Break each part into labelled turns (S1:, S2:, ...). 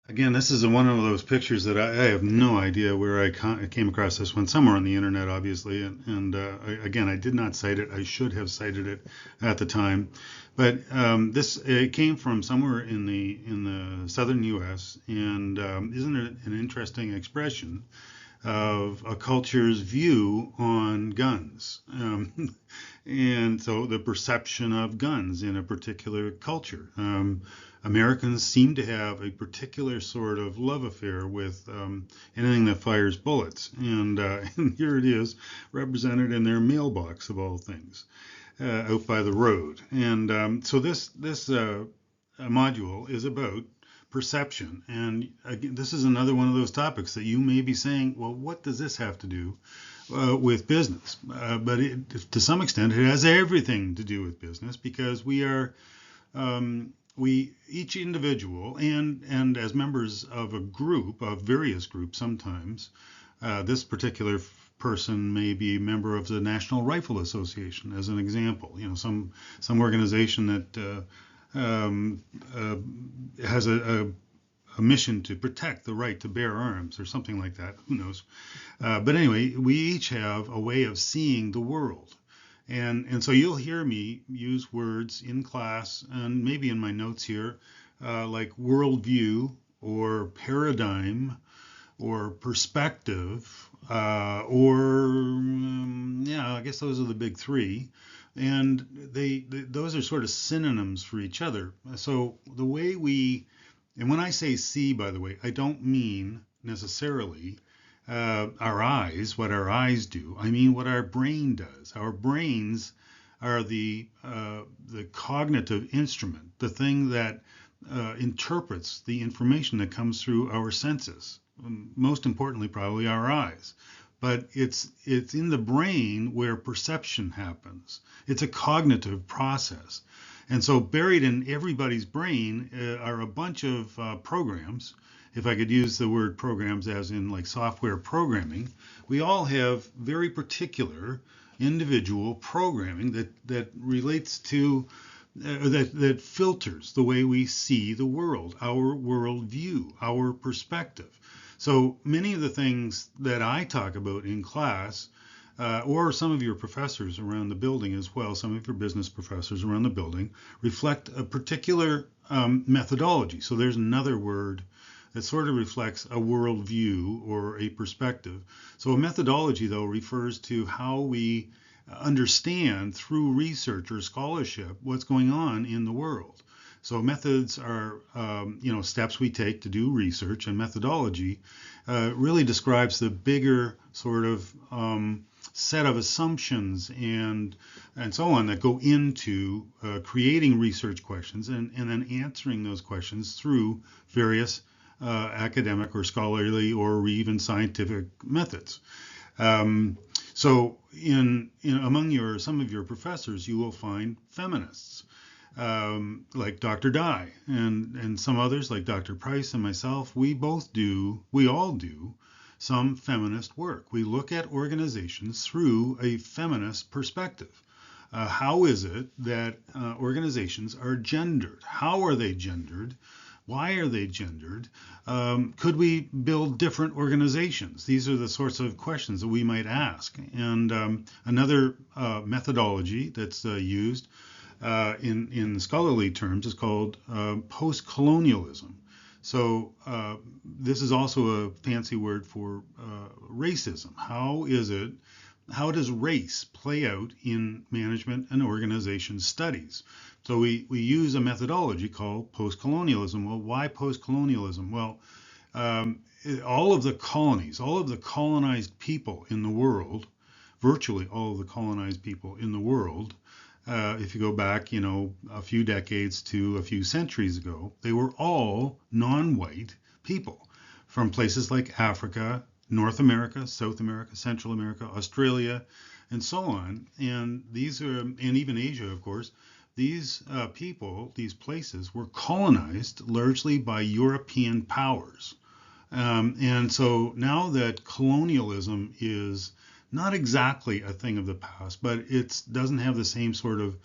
S1: Again, this is one of those pictures that I have no idea where I came across this one, somewhere on the internet, obviously. Again, I did not cite it. I should have cited it at the time. But this it came from somewhere in the southern U.S. And isn't it an interesting expression of a culture's view on guns? And so the perception of guns in a particular culture. Americans seem to have a particular sort of love affair with anything that fires bullets, and here it is, represented in their mailbox of all things, out by the road. And so this module is about perception, and again, this is another one of those topics that you may be saying, well, what does this have to do with business? But to some extent, it has everything to do with business because we each individual and as members of a group of various groups sometimes this particular person may be a member of the National Rifle Association as an example, some organization that has a mission to protect the right to bear arms or something like that. Who knows? But anyway, we each have a way of seeing the world. And so you'll hear me use words in class and maybe in my notes here, like worldview or paradigm or perspective, yeah, I guess those are the big three. And those are sort of synonyms for each other. So the way and when I say see, by the way, I don't mean necessarily our eyes, what our eyes do. I mean what our brain does. Our brains are the cognitive instrument, the thing that interprets the information that comes through our senses. Most importantly, probably our eyes. But it's in the brain where perception happens. It's a cognitive process. And so buried in everybody's brain are a bunch of programs. If I could use the word programs as in like software programming, we all have very particular individual programming that relates to that filters the way we see the world, our worldview, our perspective. So many of the things that I talk about in class, or some of your professors around the building as well, some of your business professors around the building, reflect a particular methodology. So there's another word that sort of reflects a worldview or a perspective. So a methodology, though, refers to how we understand through research or scholarship what's going on in the world. So methods are, steps we take to do research, and methodology really describes the bigger sort of set of assumptions and so on that go into creating research questions and then answering those questions through various academic or scholarly or even scientific methods. So among some of your professors, you will find feminists like Dr. Dye and some others like Dr. Price and myself. We all do some feminist work. We look at organizations through a feminist perspective. How is it that organizations are gendered? How are they gendered? Why are they gendered? Could we build different organizations? These are the sorts of questions that we might ask. And another methodology that's used in scholarly terms is called post-colonialism. So this is also a fancy word for racism. How does race play out in management and organization studies? So we use a methodology called post-colonialism. Well, why post-colonialism? Well, all of the colonies, all of the colonized people in the world, virtually all of the colonized people in the world, if you go back, a few decades to a few centuries ago, they were all non-white people from places like Africa, North America, South America, Central America, Australia, and so on. And even Asia, of course. These people, these places, were colonized largely by European powers. And so now that colonialism is not exactly a thing of the past, but it doesn't have the same sort of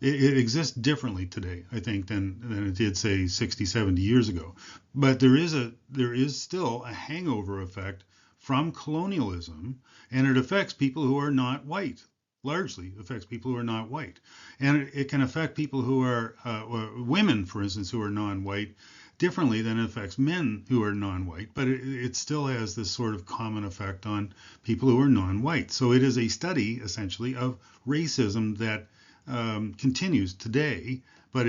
S1: It exists differently today, I think, than it did, say, 60, 70 years ago. But there is still a hangover effect from colonialism, and it affects people who are not white. Largely affects people who are not white, and it can affect people who are women, for instance, who are non-white, differently than it affects men who are non-white. But it still has this sort of common effect on people who are non-white. So it is a study essentially of racism that continues today, but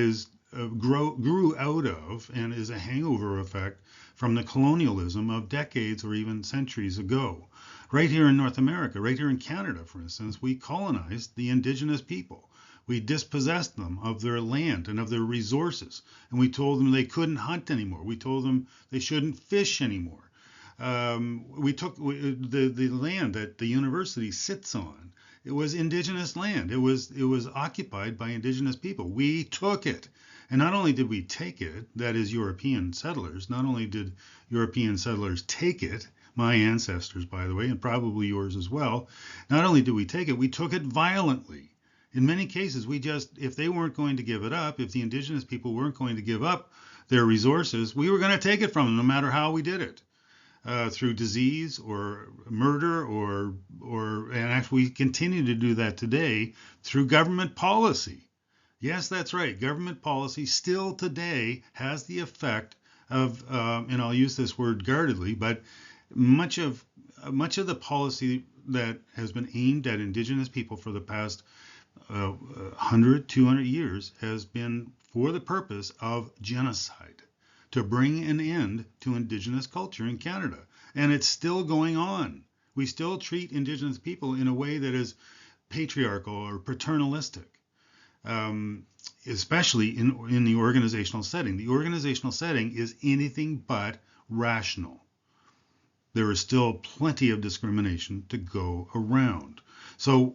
S1: grew out of and is a hangover effect from the colonialism of decades or even centuries ago. Right here in North America, right here in Canada, for instance, we colonized the indigenous people. We dispossessed them of their land and of their resources, and we told them they couldn't hunt anymore. We told them they shouldn't fish anymore. We took the land that the university sits on. It was indigenous land. It was occupied by indigenous people. We took it. And not only did we take it, that is European settlers, not only did European settlers take it, my ancestors, by the way, and probably yours as well, not only did we take it, we took it violently. In many cases, if they weren't going to give it up, if the indigenous people weren't going to give up their resources, we were going to take it from them no matter how we did it. Through disease or murder and actually we continue to do that today through government policy. Yes, that's right. Government policy still today has the effect of, and I'll use this word guardedly, but much of the policy that has been aimed at indigenous people for the past 100, 200 years has been for the purpose of genocide, to bring an end to indigenous culture in Canada. And it's still going on. We still treat indigenous people in a way that is patriarchal or paternalistic, especially in the organizational setting. The organizational setting is anything but rational. There is still plenty of discrimination to go around. So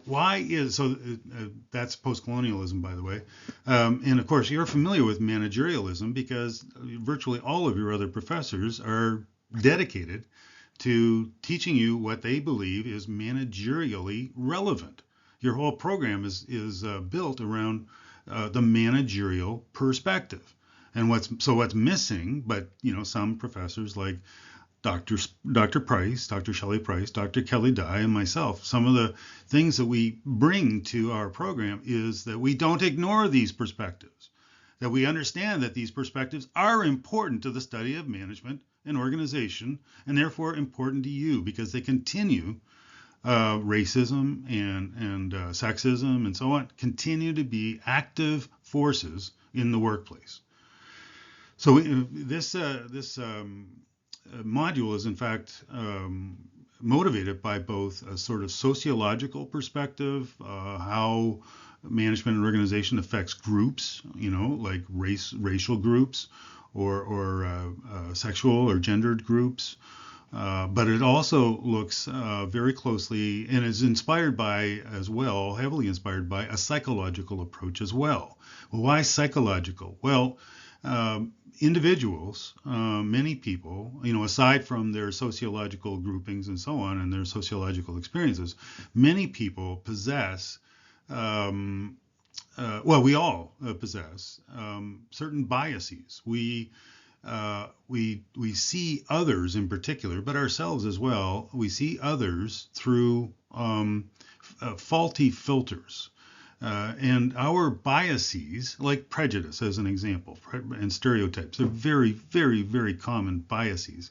S1: that's post-colonialism, by the way. And of course, you're familiar with managerialism because virtually all of your other professors are dedicated to teaching you what they believe is managerially relevant. Your whole program is built around the managerial perspective. And what's missing, but some professors like Dr. Price, Dr. Shelley Price, Dr. Kelly Dye, and myself, some of the things that we bring to our program is that we don't ignore these perspectives, that we understand that these perspectives are important to the study of management and organization, and therefore important to you because they continue racism and sexism and so on, continue to be active forces in the workplace. So this module is in fact motivated by both a sort of sociological perspective, how management and organization affects groups, like racial groups or sexual or gendered groups. But it also looks very closely and is inspired by, as well, heavily inspired by a psychological approach as well. Well, why psychological? Well, individuals, many people, aside from their sociological groupings and so on and their sociological experiences, many people possess, we all possess certain biases. We see others in particular, but ourselves as well. We see others through faulty filters. And our biases, like prejudice as an example, and stereotypes, are very, very, very common biases.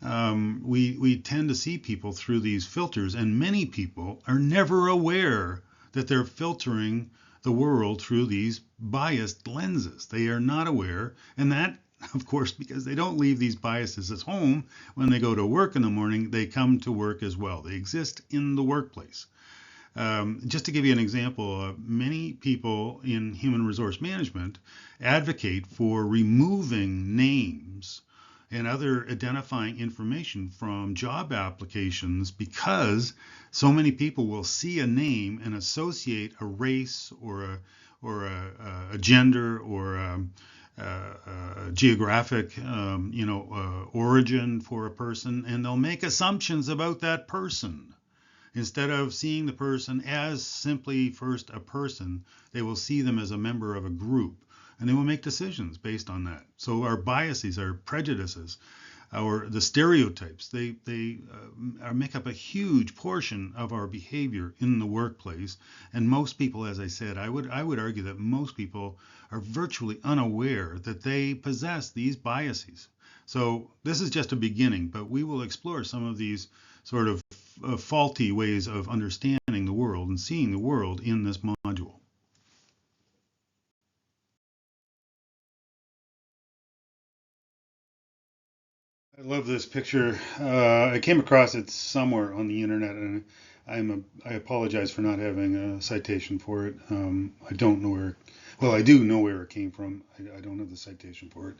S1: We tend to see people through these filters, and many people are never aware that they're filtering the world through these biased lenses. They are not aware, and that, of course, because they don't leave these biases at home. When they go to work in the morning, they come to work as well. They exist in the workplace. Just to give you an example, many people in human resource management advocate for removing names and other identifying information from job applications because so many people will see a name and associate a race or a gender or a geographic origin for a person, and they'll make assumptions about that person. Instead of seeing the person as simply first a person, they will see them as a member of a group, and they will make decisions based on that. So our biases, our prejudices, the stereotypes, they make up a huge portion of our behavior in the workplace. And most people, as I said, I would argue that most people are virtually unaware that they possess these biases. So this is just a beginning, but we will explore some of these sort of faulty ways of understanding the world and seeing the world in this module. I love this picture. I came across it somewhere on the internet, and I apologize for not having a citation for it. I don't know where. Well, I do know where it came from. I don't have the citation for it.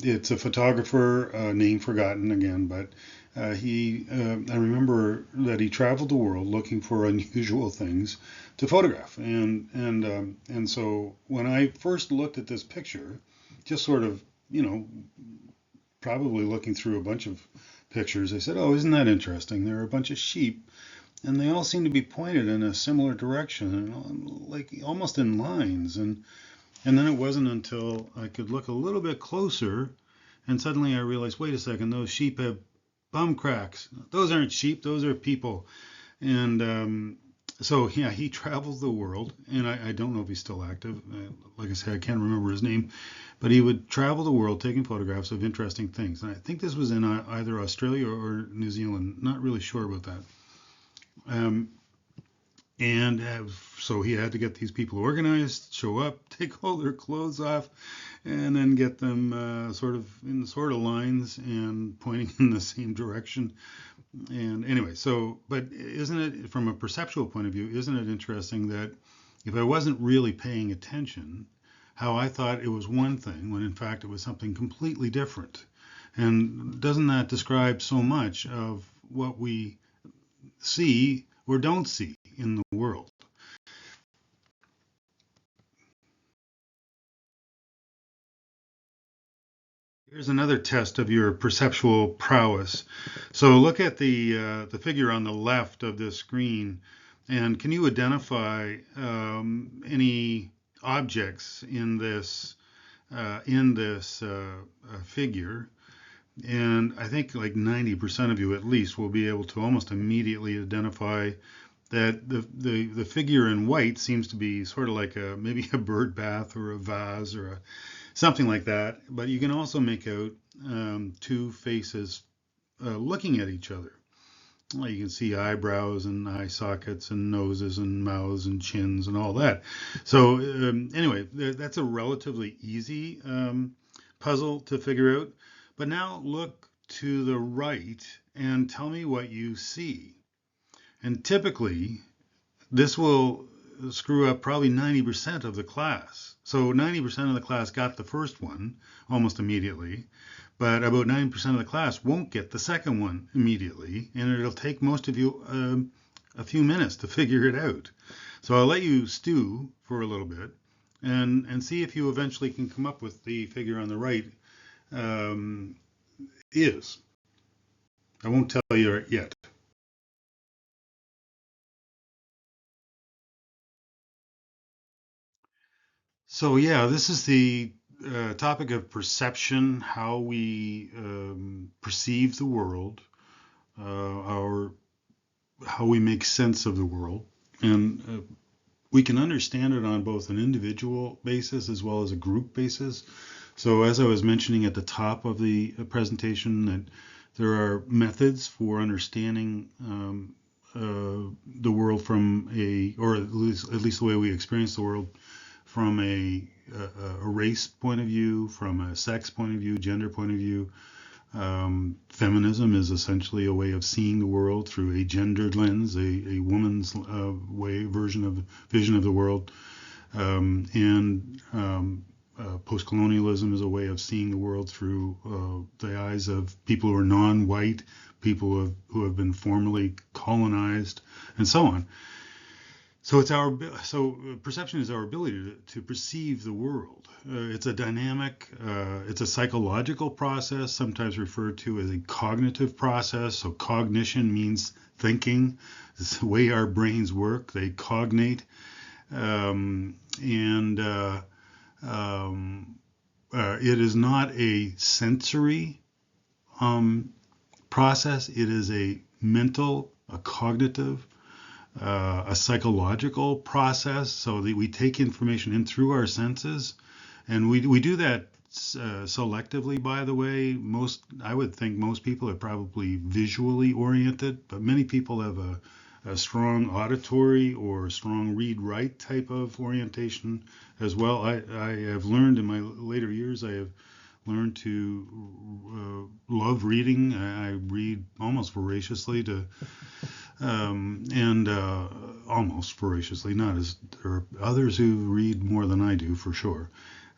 S1: It's a photographer, name forgotten again, but I remember that he traveled the world looking for unusual things to photograph, and so when I first looked at this picture, just sort of, you know, probably looking through a bunch of pictures, I said, "Oh, isn't that interesting? There are a bunch of sheep, and they all seem to be pointed in a similar direction, and like almost in lines." And then it wasn't until I could look a little bit closer, and suddenly I realized, wait a second, those sheep have bum cracks. Those aren't sheep; those are people. And so yeah, he traveled the world, and I don't know if he's still active. Like I said, I can't remember his name, but he would travel the world taking photographs of interesting things. And I think this was in either Australia or New Zealand. Not really sure about that. Um, and so he had to get these people organized, show up, take all their clothes off, and then get them sort of in sort of lines and pointing in the same direction. And anyway, so, but isn't it, from a perceptual point of view, isn't it interesting that if I wasn't really paying attention, how I thought it was one thing when in fact it was something completely different? And doesn't that describe so much of what we see or don't see in the world? Here's another test of your perceptual prowess. So look at the figure on the left of this screen, and can you identify any objects in this figure? And I think like 90% of you at least will be able to almost immediately identify that the figure in white seems to be sort of like maybe a bird bath or a vase or something like that. But you can also make out two faces looking at each other. Well, you can see eyebrows and eye sockets and noses and mouths and chins and all that. So anyway, that's a relatively easy puzzle to figure out. But now look to the right and tell me what you see. And typically, this will screw up probably 90% of the class. So 90% of the class got the first one almost immediately, but about 90% of the class won't get the second one immediately, and it'll take most of you a few minutes to figure it out. So I'll let you stew for a little bit and see if you eventually can come up with the figure on the right um, is. I won't tell you yet. So yeah, this is the topic of perception, how we perceive the world, our how we make sense of the world, and we can understand it on both an individual basis as well as a group basis. So as I was mentioning at the top of the presentation, that there are methods for understanding the world from or at least the way we experience the world from a race point of view, from a sex point of view, gender point of view. Feminism is essentially a way of seeing the world through a gendered lens, a woman's vision of the world. And post-colonialism is a way of seeing the world through the eyes of people who are non-white, people who have been formerly colonized, and so on. So it's our perception is our ability to perceive the world. It's a dynamic, it's a psychological process, sometimes referred to as a cognitive process. So cognition means thinking. It's the way our brains work. They cognate, and it is not a sensory process. It is a mental, a cognitive, a psychological process, so that we take information in through our senses, and we do that selectively. By the way, I would think most people are probably visually oriented, but many people have a strong auditory or strong read-write type of orientation as well. I have learned in my later years, I have learned to love reading. I read almost voraciously and almost voraciously. Not as there are others who read more than I do for sure.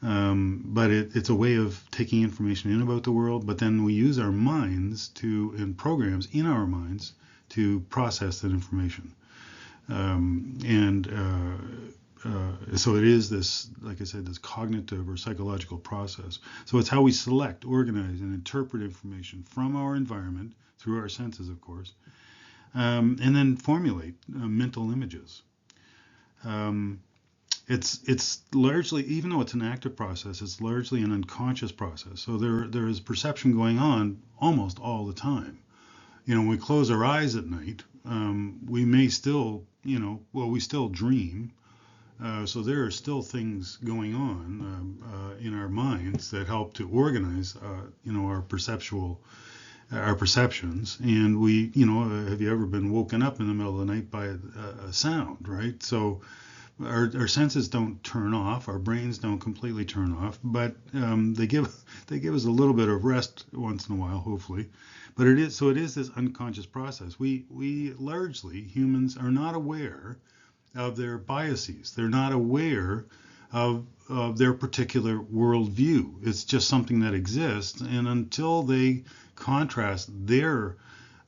S1: But it's a way of taking information in about the world, but then we use our minds and programs in our minds to process that information. So it is this, like I said, this cognitive or psychological process. So it's how we select, organize, and interpret information from our environment through our senses, of course, and then formulate mental images. Um, it's largely, even though it's an active process, it's largely an unconscious process. So there is perception going on almost all the time. When we close our eyes at night, we may still, we still dream. So there are still things going on in our minds that help to organize, our perceptions. And have you ever been woken up in the middle of the night by a sound, right? So our senses don't turn off, our brains don't completely turn off, but they give us a little bit of rest once in a while, hopefully. But it is this unconscious process. We largely, humans, are not aware of their biases. They're not aware of their particular worldview. It's just something that exists, and until they contrast their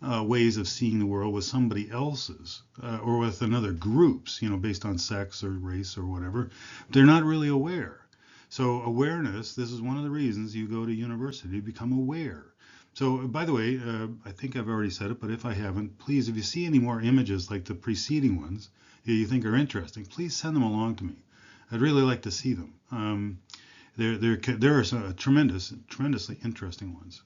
S1: ways of seeing the world with somebody else's or with another group's, based on sex or race or whatever, they're not really aware. So awareness, this is one of the reasons you go to university to become aware. So, by the way, I think I've already said it, but if I haven't, please, if you see any more images like the preceding ones you think are interesting, please send them along to me. I'd really like to see them. There are some tremendously interesting ones.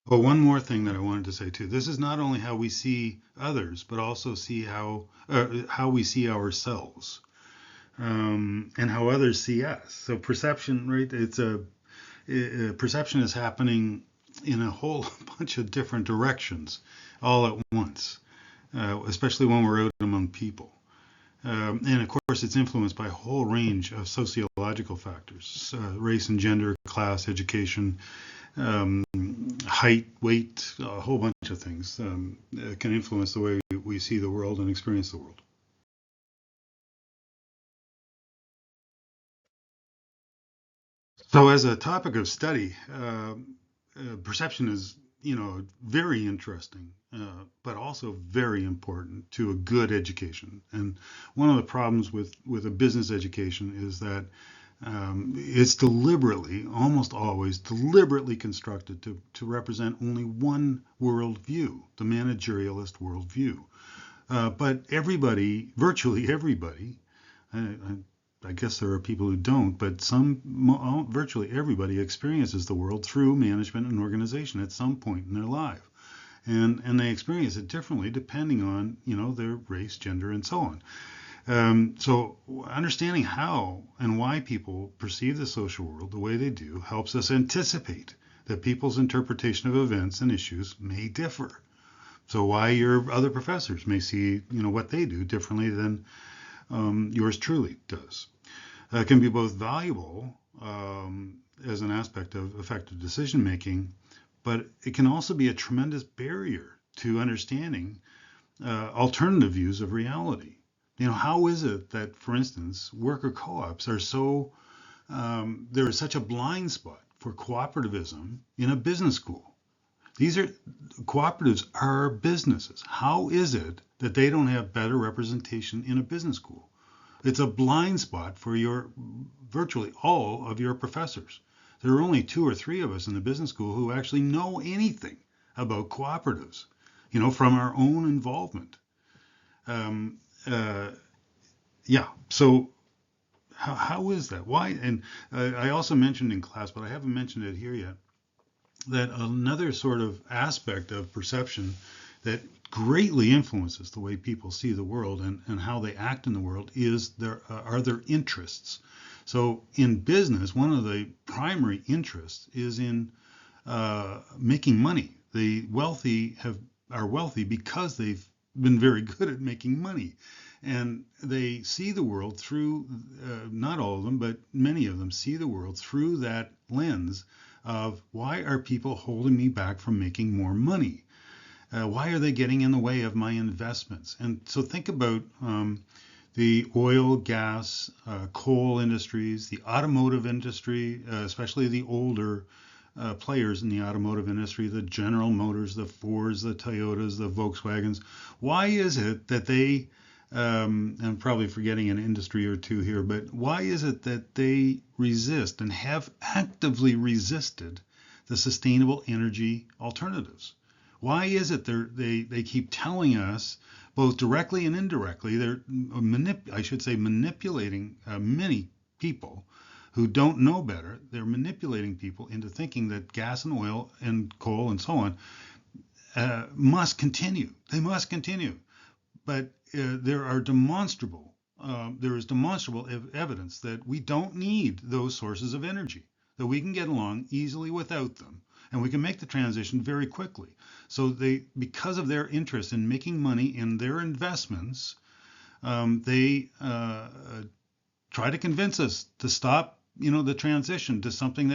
S1: But one more thing that I wanted to say too. This is not only how we see others, but also see how we see ourselves, and how others see us. So perception, right? Perception is happening in a whole bunch of different directions all at once, especially when we're out among people. And of course, it's influenced by a whole range of sociological factors: race and gender, class, education, um, height, weight, a whole bunch of things can influence the way we see the world and experience the world. So, as a topic of study, perception is, very interesting, but also very important to a good education. And one of the problems with a business education is that it's deliberately, almost always deliberately constructed to represent only one worldview, the managerialist worldview. But everybody, virtually everybody, I, I guess there are people who don't, but virtually everybody experiences the world through management and organization at some point in their life. And they experience it differently depending on, their race, gender, and so on. So understanding how and why people perceive the social world the way they do helps us anticipate that people's interpretation of events and issues may differ. So why your other professors may see, what they do differently than yours truly does. Can be both valuable as an aspect of effective decision making, but it can also be a tremendous barrier to understanding alternative views of reality. How is it that, for instance, worker co-ops are there is such a blind spot for cooperativism in a business school? These are cooperatives are businesses. How is it that they don't have better representation in a business school? It's a blind spot for your virtually all of your professors. There are only 2 or 3 of us in the business school who actually know anything about cooperatives, from our own involvement. Um, uh, yeah. So how is that? Why? And I also mentioned in class, but I haven't mentioned it here yet, that another sort of aspect of perception that greatly influences the way people see the world and how they act in the world is their interests. So in business, one of the primary interests is in making money. The wealthy are wealthy because they've been very good at making money, and they see the world through. Not all of them, but many of them see the world through that lens of why are people holding me back from making more money? Why are they getting in the way of my investments? And so think about the oil, gas, coal industries, the automotive industry, especially the older players in the automotive industry, the General Motors, the Fords, the Toyotas, the Volkswagens. Why is it that they, I'm probably forgetting an industry or two here, but why is it that they resist and have actively resisted the sustainable energy alternatives? Why is it they keep telling us, both directly and indirectly, I should say manipulating many people who don't know better. They're manipulating people into thinking that gas and oil and coal and so on must continue. They must continue. But there is demonstrable evidence that we don't need those sources of energy, that we can get along easily without them, and we can make the transition very quickly. So because of their interest in making money in their investments, they try to convince us to stop, the transition to something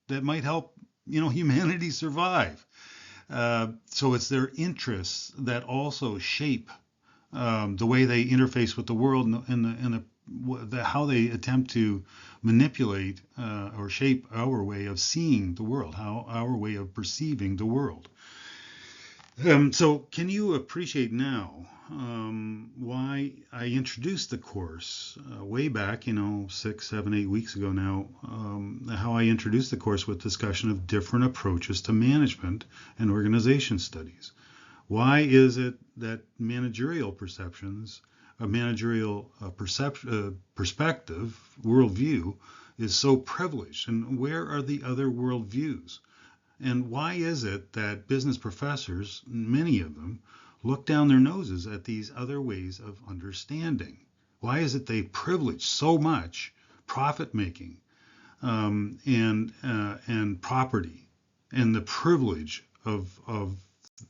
S1: that might help, humanity survive. So it's their interests that also shape the way they interface with the world and how they attempt to manipulate or shape our way of seeing the world, our way of perceiving the world. So can you appreciate now why I introduced the course way back, 6, 7, 8 weeks ago now, how I introduced the course with discussion of different approaches to management and organization studies. Why is it that managerial perceptions, a managerial perspective, worldview, is so privileged? And where are the other worldviews? And why is it that business professors, many of them, look down their noses at these other ways of understanding? Why is it they privilege so much profit making and property and the privilege of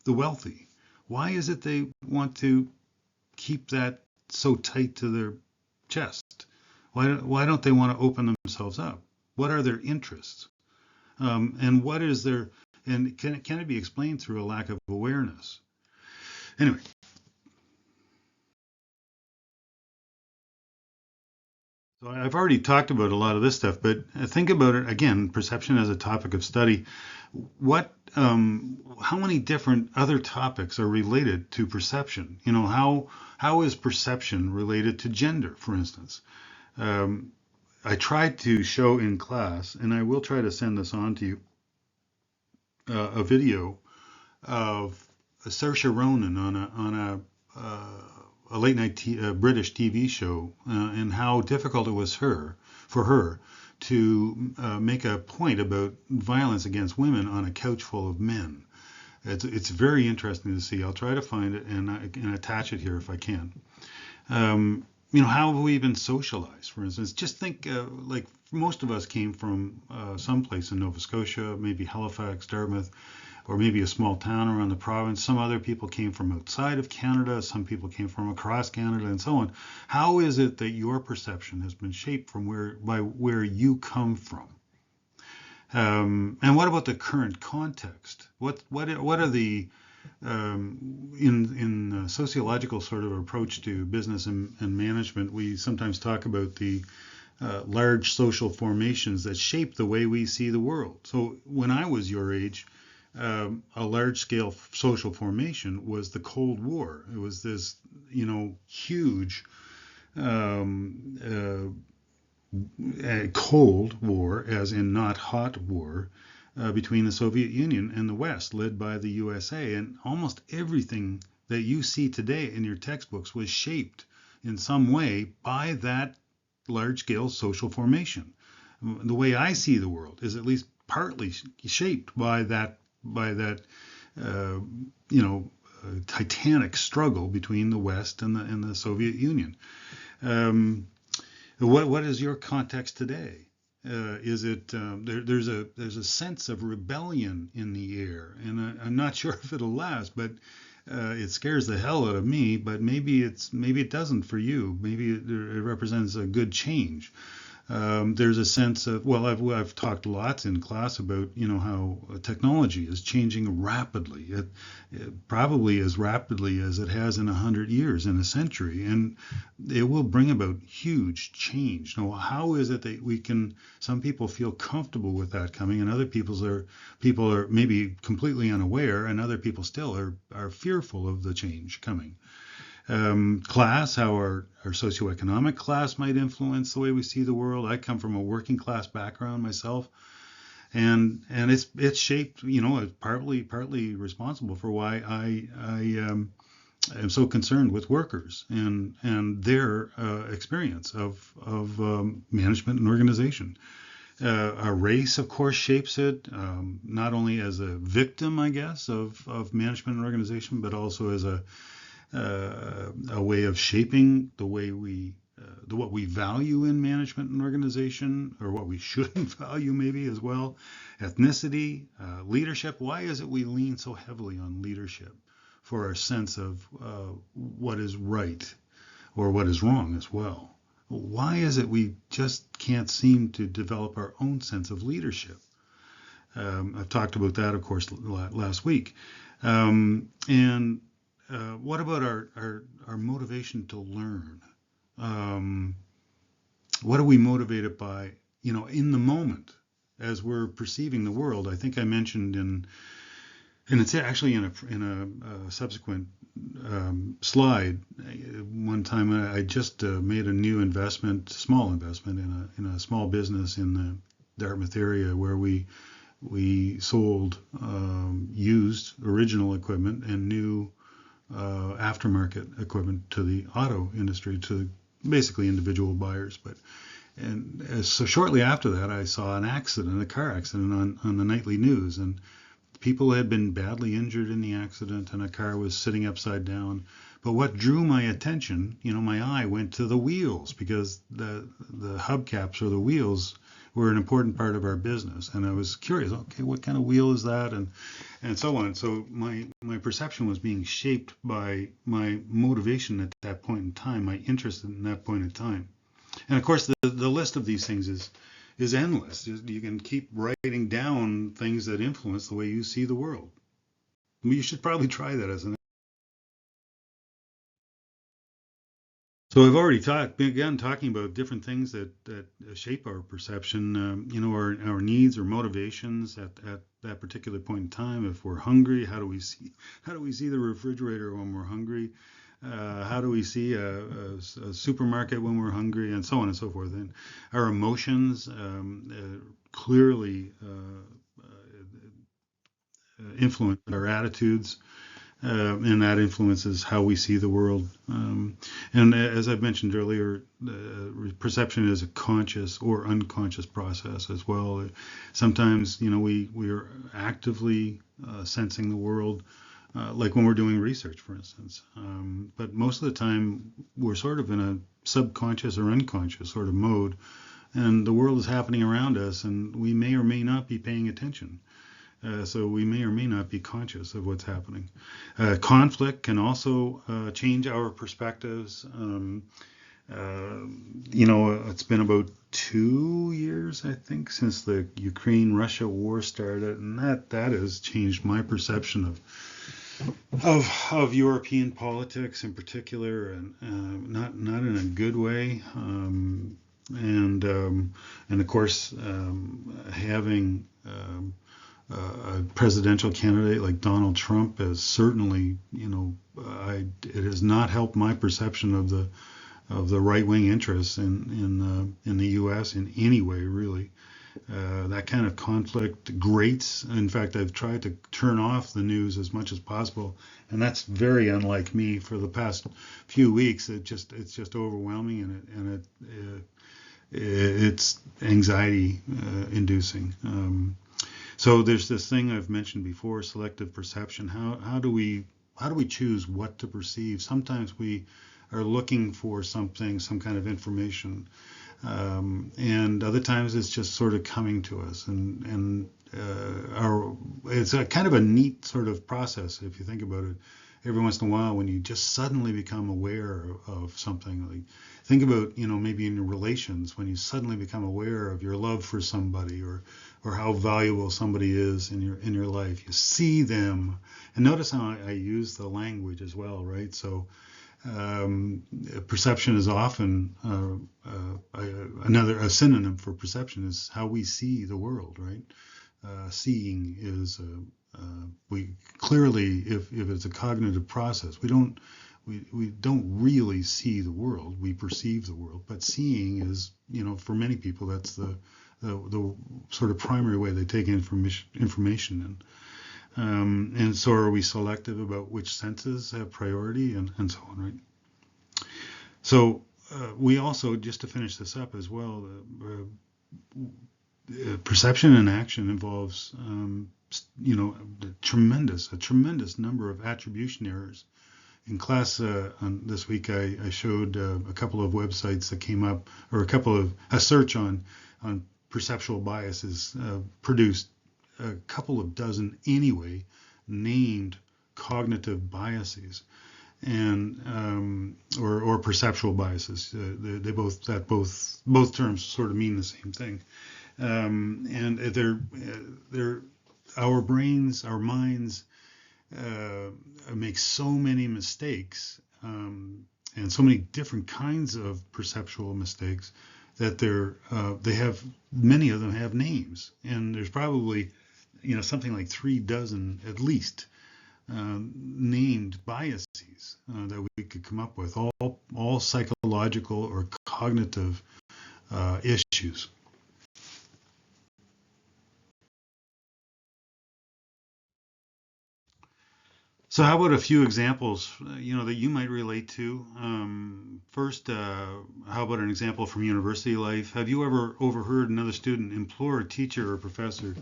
S1: the wealthy? Why is it they want to keep that so tight to their chest? Why don't they want to open themselves up? What are their interests? And what is their, and can it be explained through a lack of awareness? Anyway, so I've already talked about a lot of this stuff, but think about it again, perception as a topic of study. How many different other topics are related to perception? How is perception related to gender, for instance? I tried to show in class, and I will try to send this on to you, a video of Saoirse Ronan on a late night British TV show, and how difficult it was for her to make a point about violence against women on a couch full of men. It's very interesting to see. I'll try to find it and attach it here if I can. How have we been socialized, for instance? Just think, like most of us came from someplace in Nova Scotia, maybe Halifax, Dartmouth, or maybe a small town around the province. Some other people came from outside of Canada. Some people came from across Canada, and so on. How is it that your perception has been shaped by where you come from? And what about the current context? What are the in sociological sort of approach to business and management? We sometimes talk about the large social formations that shape the way we see the world. So when I was your age, a large-scale social formation was the Cold War. It was this, huge Cold War, as in not hot war, between the Soviet Union and the West, led by the USA. And almost everything that you see today in your textbooks was shaped in some way by that large-scale social formation. The way I see the world is at least partly shaped by that uh, titanic struggle between the West and the Soviet Union. Um, what is your context today? Is it there's a sense of rebellion in the air, and I'm not sure if it'll last, but it scares the hell out of me. But maybe it doesn't for you. Maybe it represents a good change. There's a sense of, well, I've talked lots in class about how technology is changing rapidly, it probably as rapidly as it has in 100 years, in a century, and it will bring about huge change. Now, how is it that some people feel comfortable with that coming, and other people are maybe completely unaware, and other people still are fearful of the change coming. Class, how our socioeconomic class might influence the way we see the world. I come from a working class background myself, and it's shaped, it's partly responsible for why I am so concerned with workers and their experience of management and organization. Our race, of course, shapes it, not only as a victim, I guess, of management and organization, but also as a way of shaping the way what we value in management and organization, or what we shouldn't value maybe as well. Ethnicity, leadership. Why is it we lean so heavily on leadership for our sense of what is right or what is wrong as well? Why is it we just can't seem to develop our own sense of leadership? I've talked about that, of course, last week. And what about our motivation to learn? What are we motivated by, in the moment as we're perceiving the world? I think I mentioned and it's actually in a subsequent slide. One time I just made a new small investment in a small business in the Dartmouth area, where we sold used original equipment and new aftermarket equipment to the auto industry, to basically individual buyers. So shortly after that, I saw a car accident on the nightly news, and people had been badly injured in the accident, and a car was sitting upside down. But what drew my attention, my eye went to the wheels, because the hubcaps, or the wheels, were an important part of our business. And I was curious, okay, what kind of wheel is that? And so on. So my perception was being shaped by my motivation at that point in time, my interest in that point in time. And of course, the list of these things is endless. You can keep writing down things that influence the way you see the world. You should probably try that as an. So I've already begun talking about different things that shape our perception. Our needs or motivations at that particular point in time. If we're hungry, how do we see the refrigerator when we're hungry? How do we see a supermarket when we're hungry, and so on and so forth? And our emotions clearly influence our attitudes. And that influences how we see the world. And as I've mentioned earlier, perception is a conscious or unconscious process as well. Sometimes, we are actively sensing the world, like when we're doing research, for instance. But most of the time, we're sort of in a subconscious or unconscious sort of mode, and the world is happening around us, and we may or may not be paying attention. So we may or may not be conscious of what's happening. Conflict can also change our perspectives. It's been about 2 years, I think, since the Ukraine-Russia war started, and that has changed my perception of European politics in particular, and not in a good way. And of course, having a presidential candidate like Donald Trump has certainly, it has not helped my perception of the right wing interests in the U.S. in any way, really. That kind of conflict grates. In fact, I've tried to turn off the news as much as possible, and that's very unlike me. For the past few weeks, it's just overwhelming, it's anxiety inducing. So there's this thing I've mentioned before, selective perception. How do we choose what to perceive? Sometimes we are looking for something, some kind of information, and other times it's just sort of coming to us, it's a kind of a neat sort of process if you think about it. Every once in a while, when you just suddenly become aware of something, like think about, maybe in your relations, when you suddenly become aware of your love for somebody, or how valuable somebody is in your life. You see them, and notice how I use the language as well, right? So um, perception is often a synonym for perception is how we see the world, right? Seeing is we clearly, if it's a cognitive process, we don't really see the world. We perceive the world, but seeing is, for many people, that's the sort of primary way they take information in. And so are we selective about which senses have priority, and so on, right? So we also, just to finish this up as well, perception and action involves, a tremendous number of attribution errors. In class this week, I showed a couple of websites that came up, or a search on perceptual biases produced a couple of dozen anyway named cognitive biases, and or perceptual biases. Both terms sort of mean the same thing, and they're our brains, our minds make so many mistakes, and so many different kinds of perceptual mistakes that many of them have names, and there's probably something like 3 dozen at least named biases that we could come up with, all psychological or cognitive issues. So how about a few examples, that you might relate to? First, how about an example from university life? Have you ever overheard another student implore a teacher or professor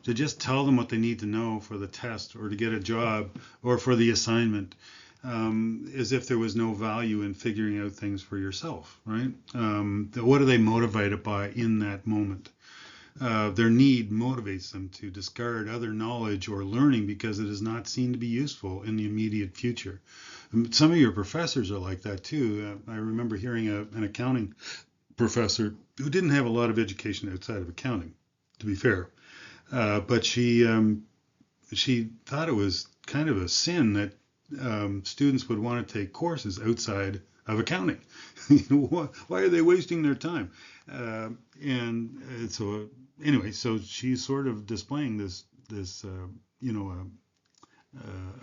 S1: to just tell them what they need to know for the test or to get a job or for the assignment, as if there was no value in figuring out things for yourself, right? What are they motivated by in that moment? Their need motivates them to discard other knowledge or learning because it is not seen to be useful in the immediate future. Some of your professors are like that too. I remember hearing an accounting professor who didn't have a lot of education outside of accounting, to be fair, but she thought it was kind of a sin that students would want to take courses outside of accounting. Why are they wasting their time? And so anyway, so she's sort of displaying this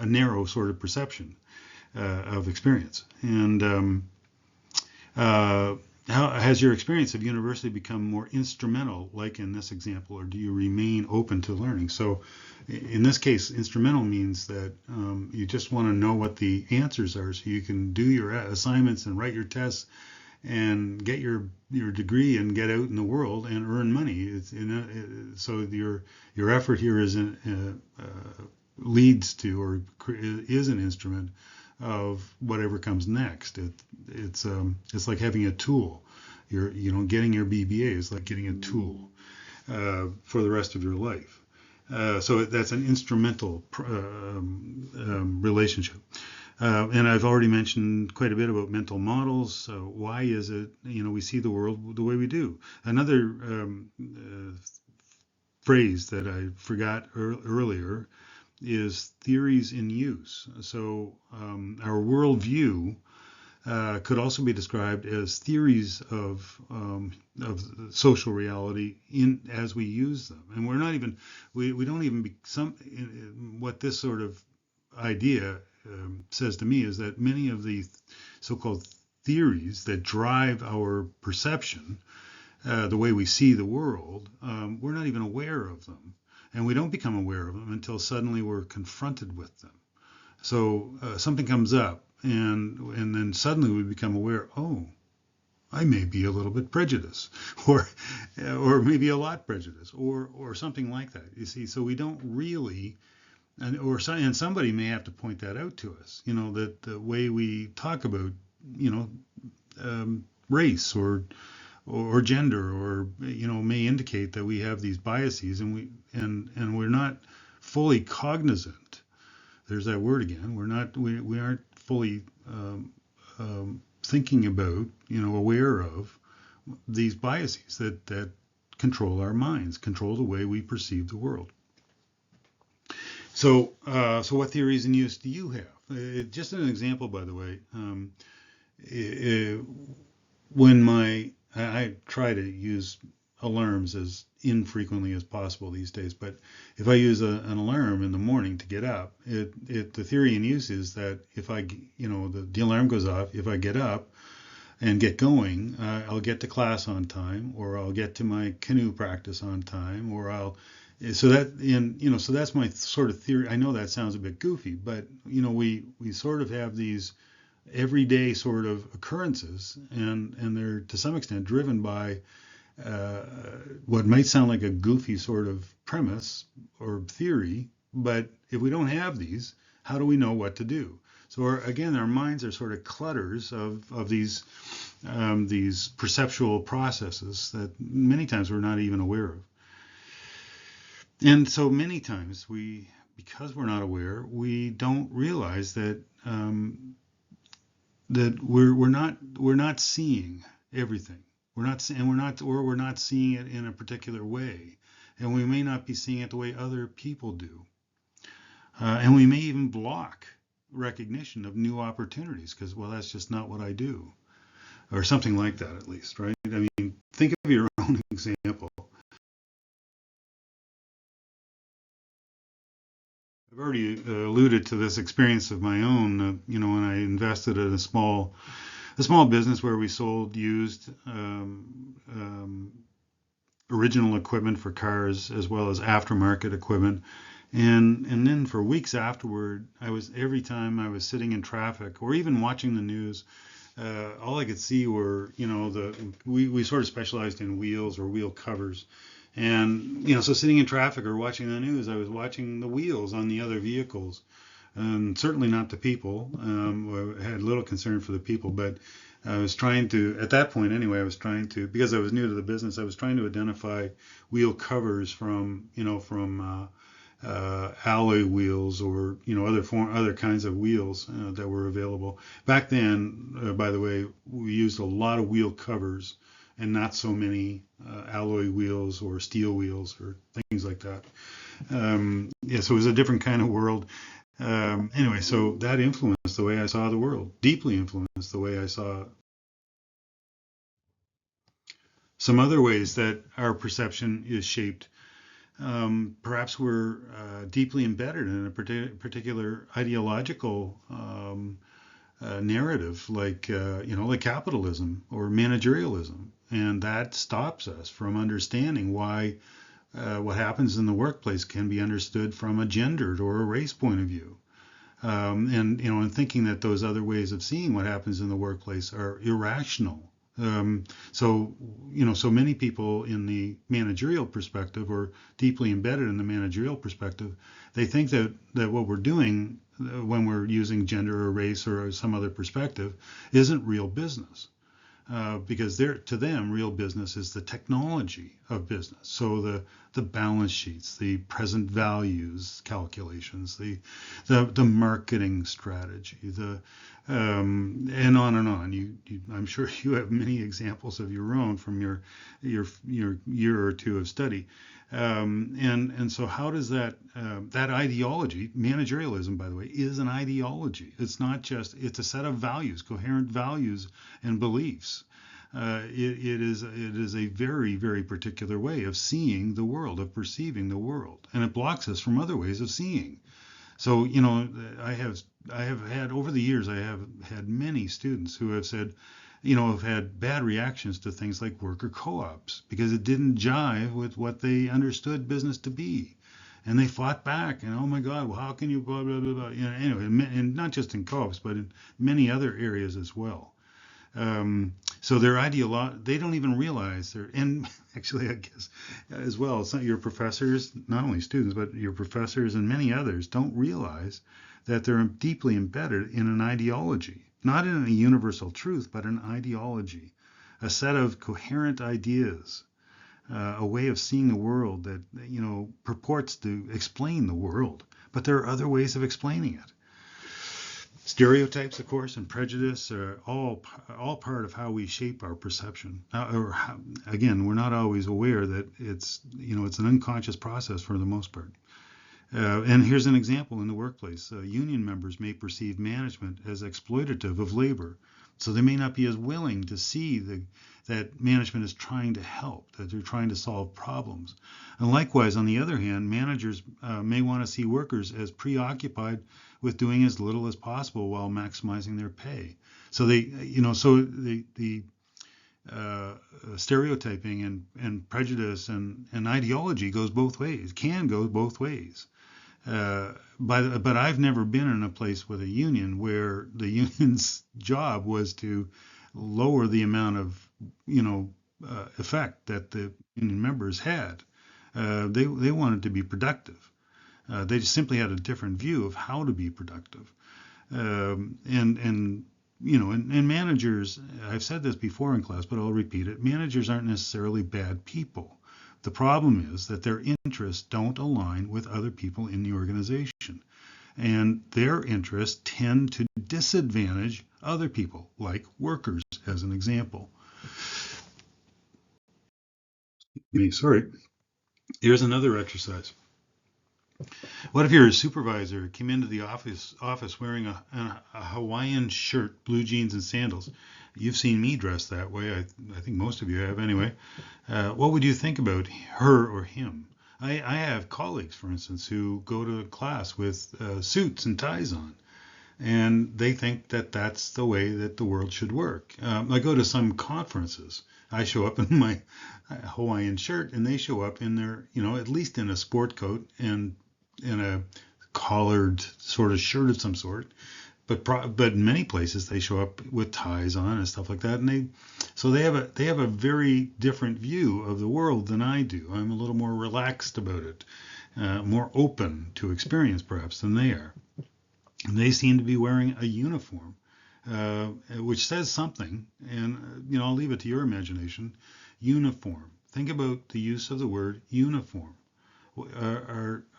S1: a narrow sort of perception of experience. And how has your experience of university become more instrumental, like in this example, or do you remain open to learning? So in this case, instrumental means that you just want to know what the answers are so you can do your assignments and write your tests and get your degree and get out in the world and earn money. So your effort here leads to, or is an instrument of whatever comes next. It's like having a tool. Getting your BBA is like getting a tool for the rest of your life. So that's an instrumental relationship. And I've already mentioned quite a bit about mental models. So why is it, we see the world the way we do? Another phrase that I forgot earlier is theories in use. So our worldview could also be described as theories of social reality in as we use them. And we're not even we don't even be some what this sort of idea says to me is that many of the so-called theories that drive our perception, the way we see the world, we're not even aware of them. And we don't become aware of them until suddenly we're confronted with them. So something comes up, and then suddenly we become aware, oh, I may be a little bit prejudiced, or maybe a lot prejudiced, or something like that. You see, so we don't really, and somebody may have to point that out to us. That the way we talk about, you know, race or gender, or may indicate that we have these biases, and we're not fully cognizant. There's that word again. We aren't fully thinking about, aware of these biases that control our minds, control the way we perceive the world. So what theories in use do you have? Just an example, by the way. When I try to use alarms as infrequently as possible these days, but if I use an alarm in the morning to get up, the theory in use is that if the alarm goes off, if I get up and get going, I'll get to class on time, or I'll get to my canoe practice on time, so that's my sort of theory. I know that sounds a bit goofy, but we sort of have these everyday sort of occurrences, and they're to some extent driven by what might sound like a goofy sort of premise or theory, but if we don't have these, how do we know what to do? So again, our minds are sort of clutters of these perceptual processes that many times we're not even aware of. And so many times because we're not aware, we don't realize that that we're not seeing everything. We're not seeing it in a particular way, and we may not be seeing it the way other people do, and we may even block recognition of new opportunities because, well, that's just not what I do, or something like that, at least, right? I mean, think of your own example. I've already alluded to this experience of my own. When I invested in a small business where we sold used original equipment for cars as well as aftermarket equipment. And then for weeks afterward, every time I was sitting in traffic or even watching the news, all I could see were, we sort of specialized in wheels or wheel covers. And, so sitting in traffic or watching the news, I was watching the wheels on the other vehicles. Certainly not the people. I had little concern for the people, but I was trying to, at that point anyway, because I was new to the business, I was trying to identify wheel covers from alloy wheels or other kinds of wheels that were available back then. By the way, we used a lot of wheel covers and not so many alloy wheels or steel wheels or things like that. So it was a different kind of world. Anyway, so that influenced the way I saw the world, deeply influenced the way I saw. Some other ways that our perception is shaped. Perhaps we're deeply embedded in a particular ideological narrative, like capitalism or managerialism, and that stops us from understanding why what happens in the workplace can be understood from a gendered or a race point of view. And thinking that those other ways of seeing what happens in the workplace are irrational. So many people in the managerial perspective, or deeply embedded in the managerial perspective, they think that what we're doing when we're using gender or race or some other perspective isn't real business. Because to them, real business is the technology of business. So the balance sheets, the present values calculations, the marketing strategy, and on and on. I'm sure you have many examples of your own from your year or two of study. And so how does that ideology, managerialism, by the way, is an ideology. It's not just, it's a set of values, coherent values and beliefs. It is a very, very particular way of seeing the world, of perceiving the world, and it blocks us from other ways of seeing. So, I have had over the years, I have had many students who have said, have had bad reactions to things like worker co-ops because it didn't jive with what they understood business to be. And they fought back, and oh my God, well, how can you blah blah blah blah? Anyway, and not just in co-ops, but in many other areas as well. So their they don't even realize and actually, I guess, as well, it's not your professors, not only students, but your professors and many others don't realize that they're deeply embedded in an ideology, not in a universal truth, but an ideology, a set of coherent ideas, a way of seeing the world that, purports to explain the world, but there are other ways of explaining it. Stereotypes, of course, and prejudice are all part of how we shape our perception. Again, we're not always aware that it's an unconscious process for the most part. And here's an example in the workplace. Union members may perceive management as exploitative of labor, so they may not be as willing to see that management is trying to help, that they're trying to solve problems. And likewise, on the other hand, managers may want to see workers as preoccupied with doing as little as possible while maximizing their pay. So the stereotyping and prejudice and ideology goes both ways, can go both ways. But I've never been in a place with a union where the union's job was to lower the amount of, effect that the union members had. They wanted to be productive. They just simply had a different view of how to be productive. And managers, I've said this before in class, but I'll repeat it. Managers aren't necessarily bad people. The problem is that their interests don't align with other people in the organization. And their interests tend to disadvantage other people, like workers, as an example. Sorry. Here's another exercise. What if your supervisor came into the office wearing a Hawaiian shirt, blue jeans, and sandals? You've seen me dressed that way. I think most of you have anyway. What would you think about her or him? I have colleagues, for instance, who go to class with suits and ties on, and they think that that's the way that the world should work. I go to some conferences. I show up in my Hawaiian shirt, and they show up in their, at least in a sport coat and in a collared sort of shirt of some sort. But in many places they show up with ties on and stuff like that, and they have a very different view of the world than I do. I'm a little more relaxed about it, more open to experience perhaps than they are. And they seem to be wearing a uniform, which says something. And I'll leave it to your imagination. Uniform. Think about the use of the word uniform.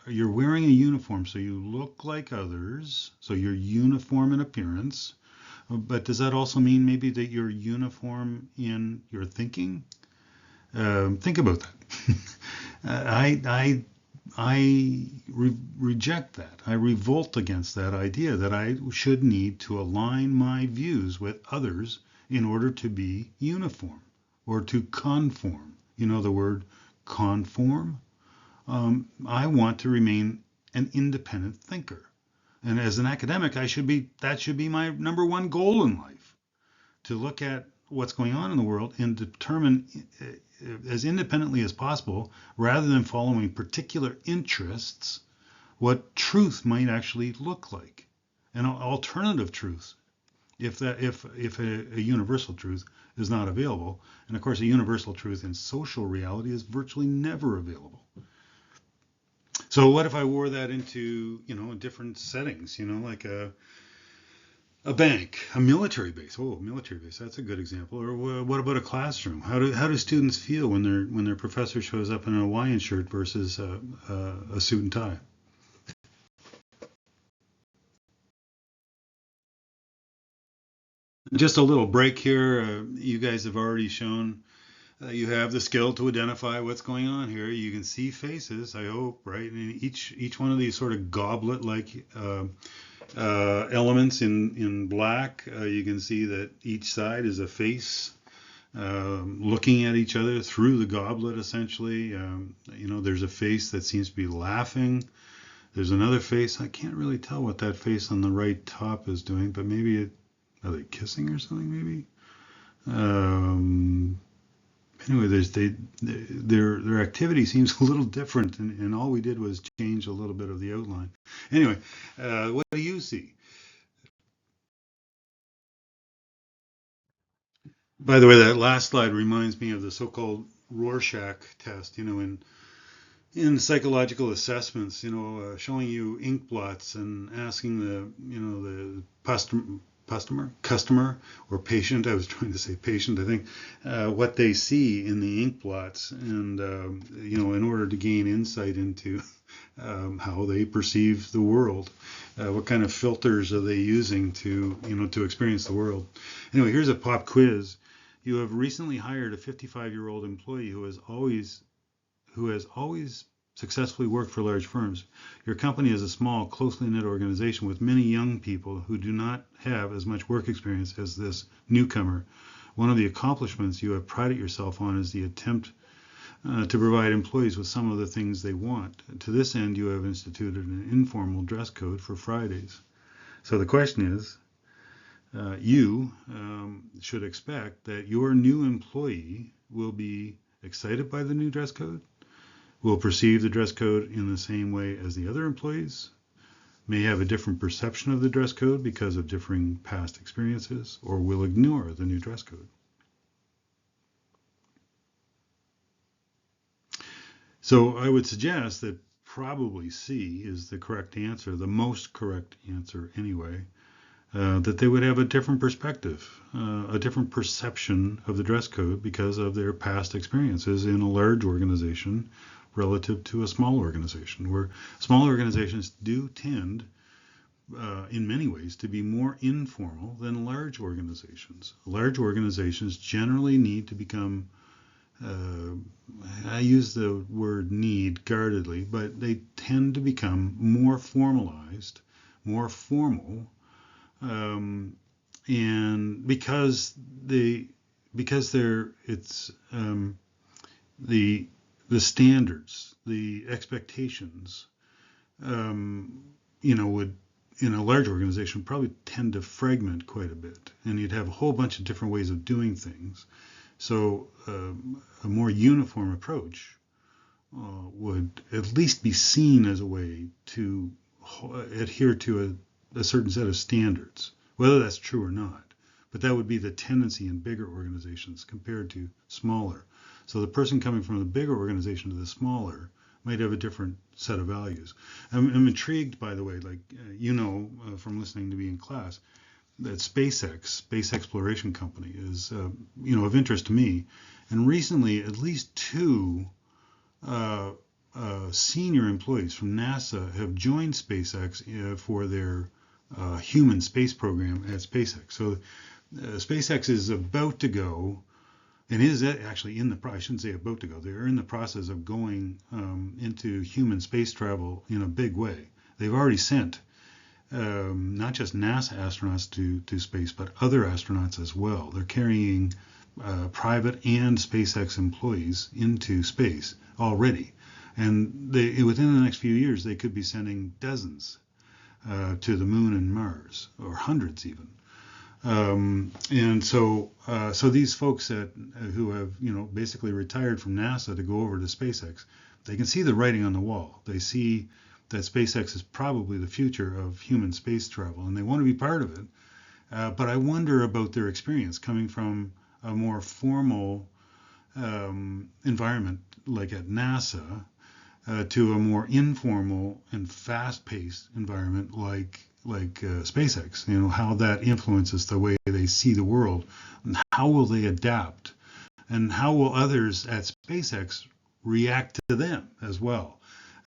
S1: You're wearing a uniform so you look like others, so you're uniform in appearance, but does that also mean maybe that you're uniform in your thinking? Think about that. I reject that. I revolt against that idea that I should need to align my views with others in order to be uniform or to conform. You know the word conform? I want to remain an independent thinker. And as an academic, that should be my number one goal in life, to look at what's going on in the world and determine as independently as possible, rather than following particular interests, what truth might actually look like, an alternative truth, if a universal truth is not available. And of course, a universal truth in social reality is virtually never available. So what if I wore that into, different settings, like a bank, a military base. Oh, military base. That's a good example. Or what about a classroom? How do students feel when their professor shows up in a Hawaiian shirt versus a suit and tie? Just a little break here. You guys have already shown You have the skill to identify what's going on here. You can see faces, I hope, right? And each one of these sort of goblet-like elements in black, you can see that each side is a face looking at each other through the goblet, essentially. There's a face that seems to be laughing. There's another face. I can't really tell what that face on the right top is doing, but are they kissing or something? Maybe. Um, anyway, their activity seems a little different, and all we did was change a little bit of the outline. Anyway, what do you see? By the way, that last slide reminds me of the so-called Rorschach test. In psychological assessments, showing you ink blots and asking the customer or patient. I was trying to say patient. I think what they see in the ink blots, and in order to gain insight into how they perceive the world, what kind of filters are they using to experience the world. Anyway, here's a pop quiz. You have recently hired a 55-year-old employee who has always successfully worked for large firms. Your company is a small, closely knit organization with many young people who do not have as much work experience as this newcomer. One of the accomplishments you have prided yourself on is the attempt to provide employees with some of the things they want. To this end, you have instituted an informal dress code for Fridays. So the question is, you should expect that your new employee will be excited by the new dress code, will perceive the dress code in the same way as the other employees, may have a different perception of the dress code because of differing past experiences, or will ignore the new dress code. So I would suggest that probably C is the correct answer, the most correct answer anyway. That they would have a different perspective, a different perception of the dress code because of their past experiences in a large organization relative to a small organization, where small organizations do tend, in many ways, to be more informal than large organizations. Large organizations generally need to become, I use the word need guardedly, but they tend to become more formalized, more formal, and it's the standards, the expectations, would in a large organization probably tend to fragment quite a bit, and you'd have a whole bunch of different ways of doing things. So a more uniform approach would at least be seen as a way to adhere to a certain set of standards, whether that's true or not. But that would be the tendency in bigger organizations compared to smaller. So the person coming from the bigger organization to the smaller might have a different set of values. I'm intrigued, by the way, like from listening to me in class, that SpaceX, Space Exploration Company, is of interest to me. And recently, at least two senior employees from NASA have joined SpaceX for their human space program at SpaceX. So SpaceX is about to go, and is actually I shouldn't say about to go, they're in the process of going into human space travel in a big way. They've already sent not just NASA astronauts to space, but other astronauts as well. They're carrying private and SpaceX employees into space already. And within the next few years, they could be sending dozens to the moon and Mars, or hundreds even. And so these folks who have basically retired from NASA to go over to SpaceX, they can see the writing on the wall. They see that SpaceX is probably the future of human space travel, and they want to be part of it. But I wonder about their experience coming from a more formal environment like at NASA to a more informal and fast-paced environment like SpaceX. How that influences the way they see the world, and how will they adapt, and how will others at SpaceX react to them as well.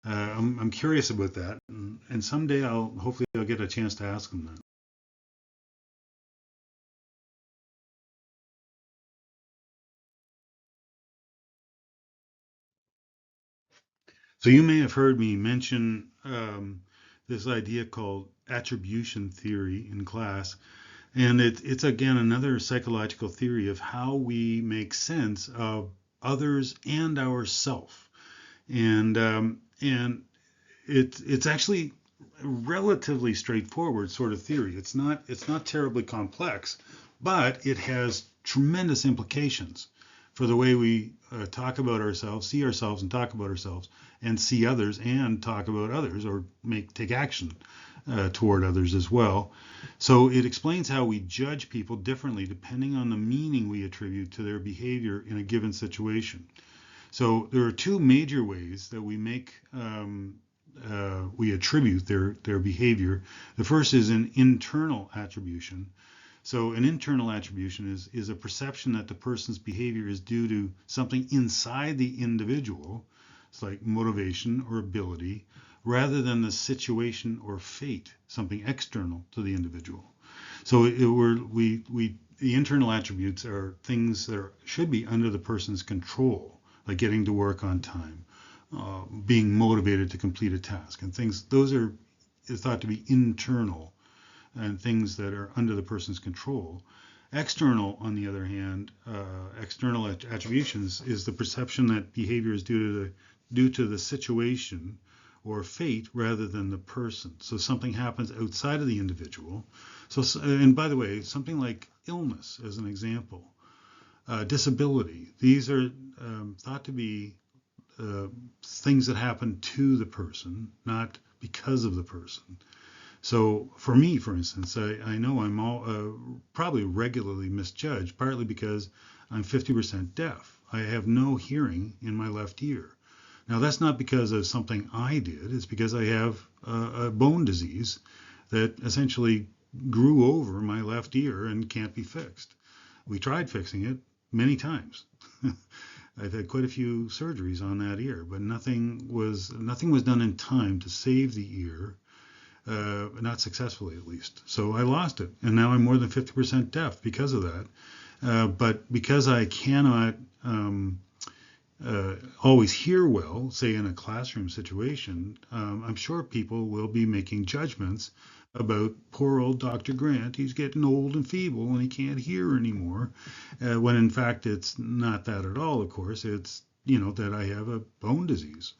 S1: I'm curious about that, and someday hopefully I'll get a chance to ask them that. So you may have heard me mention this idea called attribution theory in class. And it's again another psychological theory of how we make sense of others and ourself. And it's actually a relatively straightforward sort of theory. It's not terribly complex, but it has tremendous implications for the way we talk about ourselves, see ourselves, and talk about ourselves, and see others and talk about others, or take action toward others as well. So it explains how we judge people differently depending on the meaning we attribute to their behavior in a given situation. So there are two major ways that we attribute their behavior. The first is an internal attribution. So an internal attribution is a perception that the person's behavior is due to something inside the individual. It's like motivation or ability, rather than the situation or fate, something external to the individual. So the internal attributes are things that should be under the person's control, like getting to work on time, being motivated to complete a task, and things. Those are thought to be internal and things that are under the person's control. External, on the other hand, external attributions is the perception that behavior is due to the situation or fate rather than the person. So something happens outside of the individual. So, and by the way, something like illness, as an example, disability. These are thought to be things that happen to the person, not because of the person. So for me, for instance, I know I'm probably regularly misjudged, partly because I'm 50% deaf. I have no hearing in my left ear. Now, that's not because of something I did. It's because I have a bone disease that essentially grew over my left ear and can't be fixed. We tried fixing it many times. I've had quite a few surgeries on that ear, but nothing was done in time to save the ear, not successfully at least. So I lost it, and now I'm more than 50% deaf because of that. But because I cannot always hear well, say in a classroom situation, I'm sure people will be making judgments about poor old Dr. Grant. He's getting old and feeble and he can't hear anymore. When in fact it's not that at all, of course. It's, that I have a bone disease.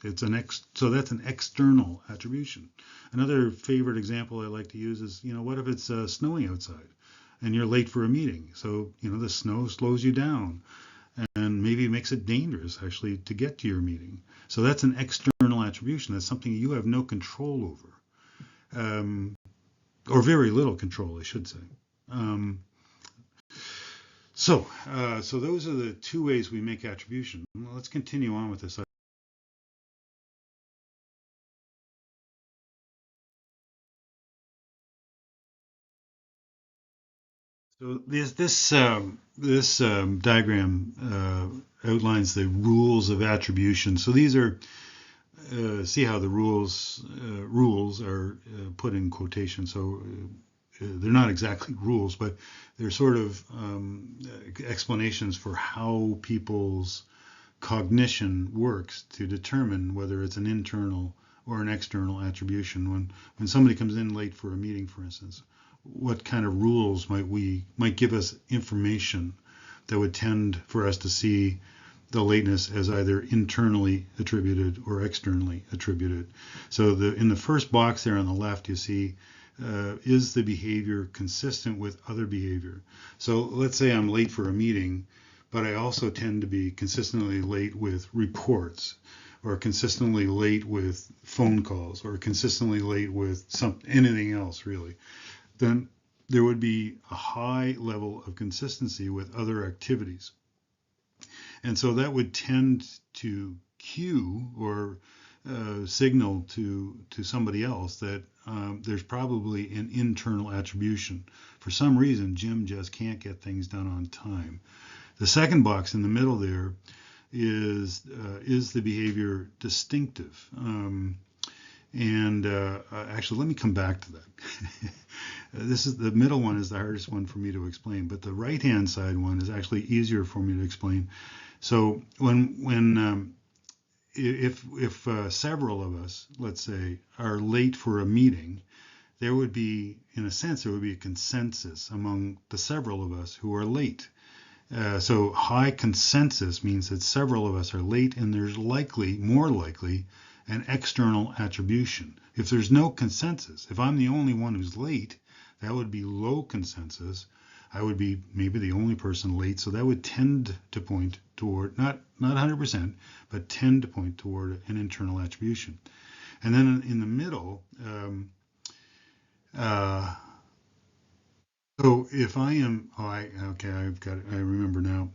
S1: So that's an external attribution. Another favorite example I like to use is, what if it's snowing outside and you're late for a meeting? So, the snow slows you down and maybe makes it dangerous actually to get to your meeting. So that's an external attribution. That's something you have no control over, or very little control, I should say. So those are the two ways we make attribution. Well, let's continue on with this. So this diagram outlines the rules of attribution. So these are see how the rules are put in quotation. So they're not exactly rules, but they're sort of explanations for how people's cognition works to determine whether it's an internal or an external attribution. When somebody comes in late for a meeting, for instance, what kind of rules might give us information that would tend for us to see the lateness as either internally attributed or externally attributed. So in the first box there on the left, you see, is the behavior consistent with other behavior? So let's say I'm late for a meeting, but I also tend to be consistently late with reports, or consistently late with phone calls, or consistently late with anything else really. Then there would be a high level of consistency with other activities. And so that would tend to cue or signal to somebody else that there's probably an internal attribution. For some reason, Jim just can't get things done on time. The second box in the middle there is the behavior distinctive? Actually, let me come back to that. The middle one is the hardest one for me to explain, but the right-hand side one is actually easier for me to explain. So when if several of us, let's say, are late for a meeting, there would be, in a sense, there would be a consensus among the several of us who are late. So high consensus means that several of us are late, and there's more likely, an external attribution. If there's no consensus, if I'm the only one who's late, that would be low consensus. I would be maybe the only person late, so that would tend to point toward, not 100%, but tend to point toward an internal attribution. And then in the middle, so if I am, I remember now.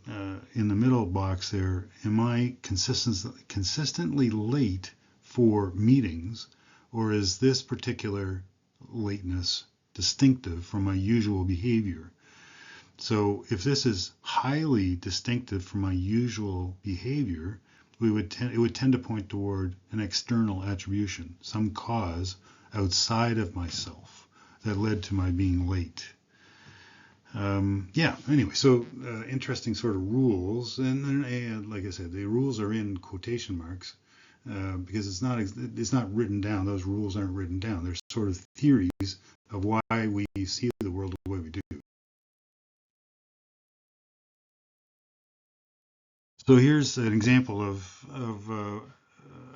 S1: In the middle box there, am I consistently late for meetings, or is this particular lateness distinctive from my usual behavior? So if this is highly distinctive from my usual behavior, it would tend to point toward an external attribution, some cause outside of myself that led to my being late. Anyway, so interesting sort of rules, and like I said, the rules are in quotation marks because it's not written down. Those rules aren't written down. They're sort of theories of why we see the world the way we do. So here's an example of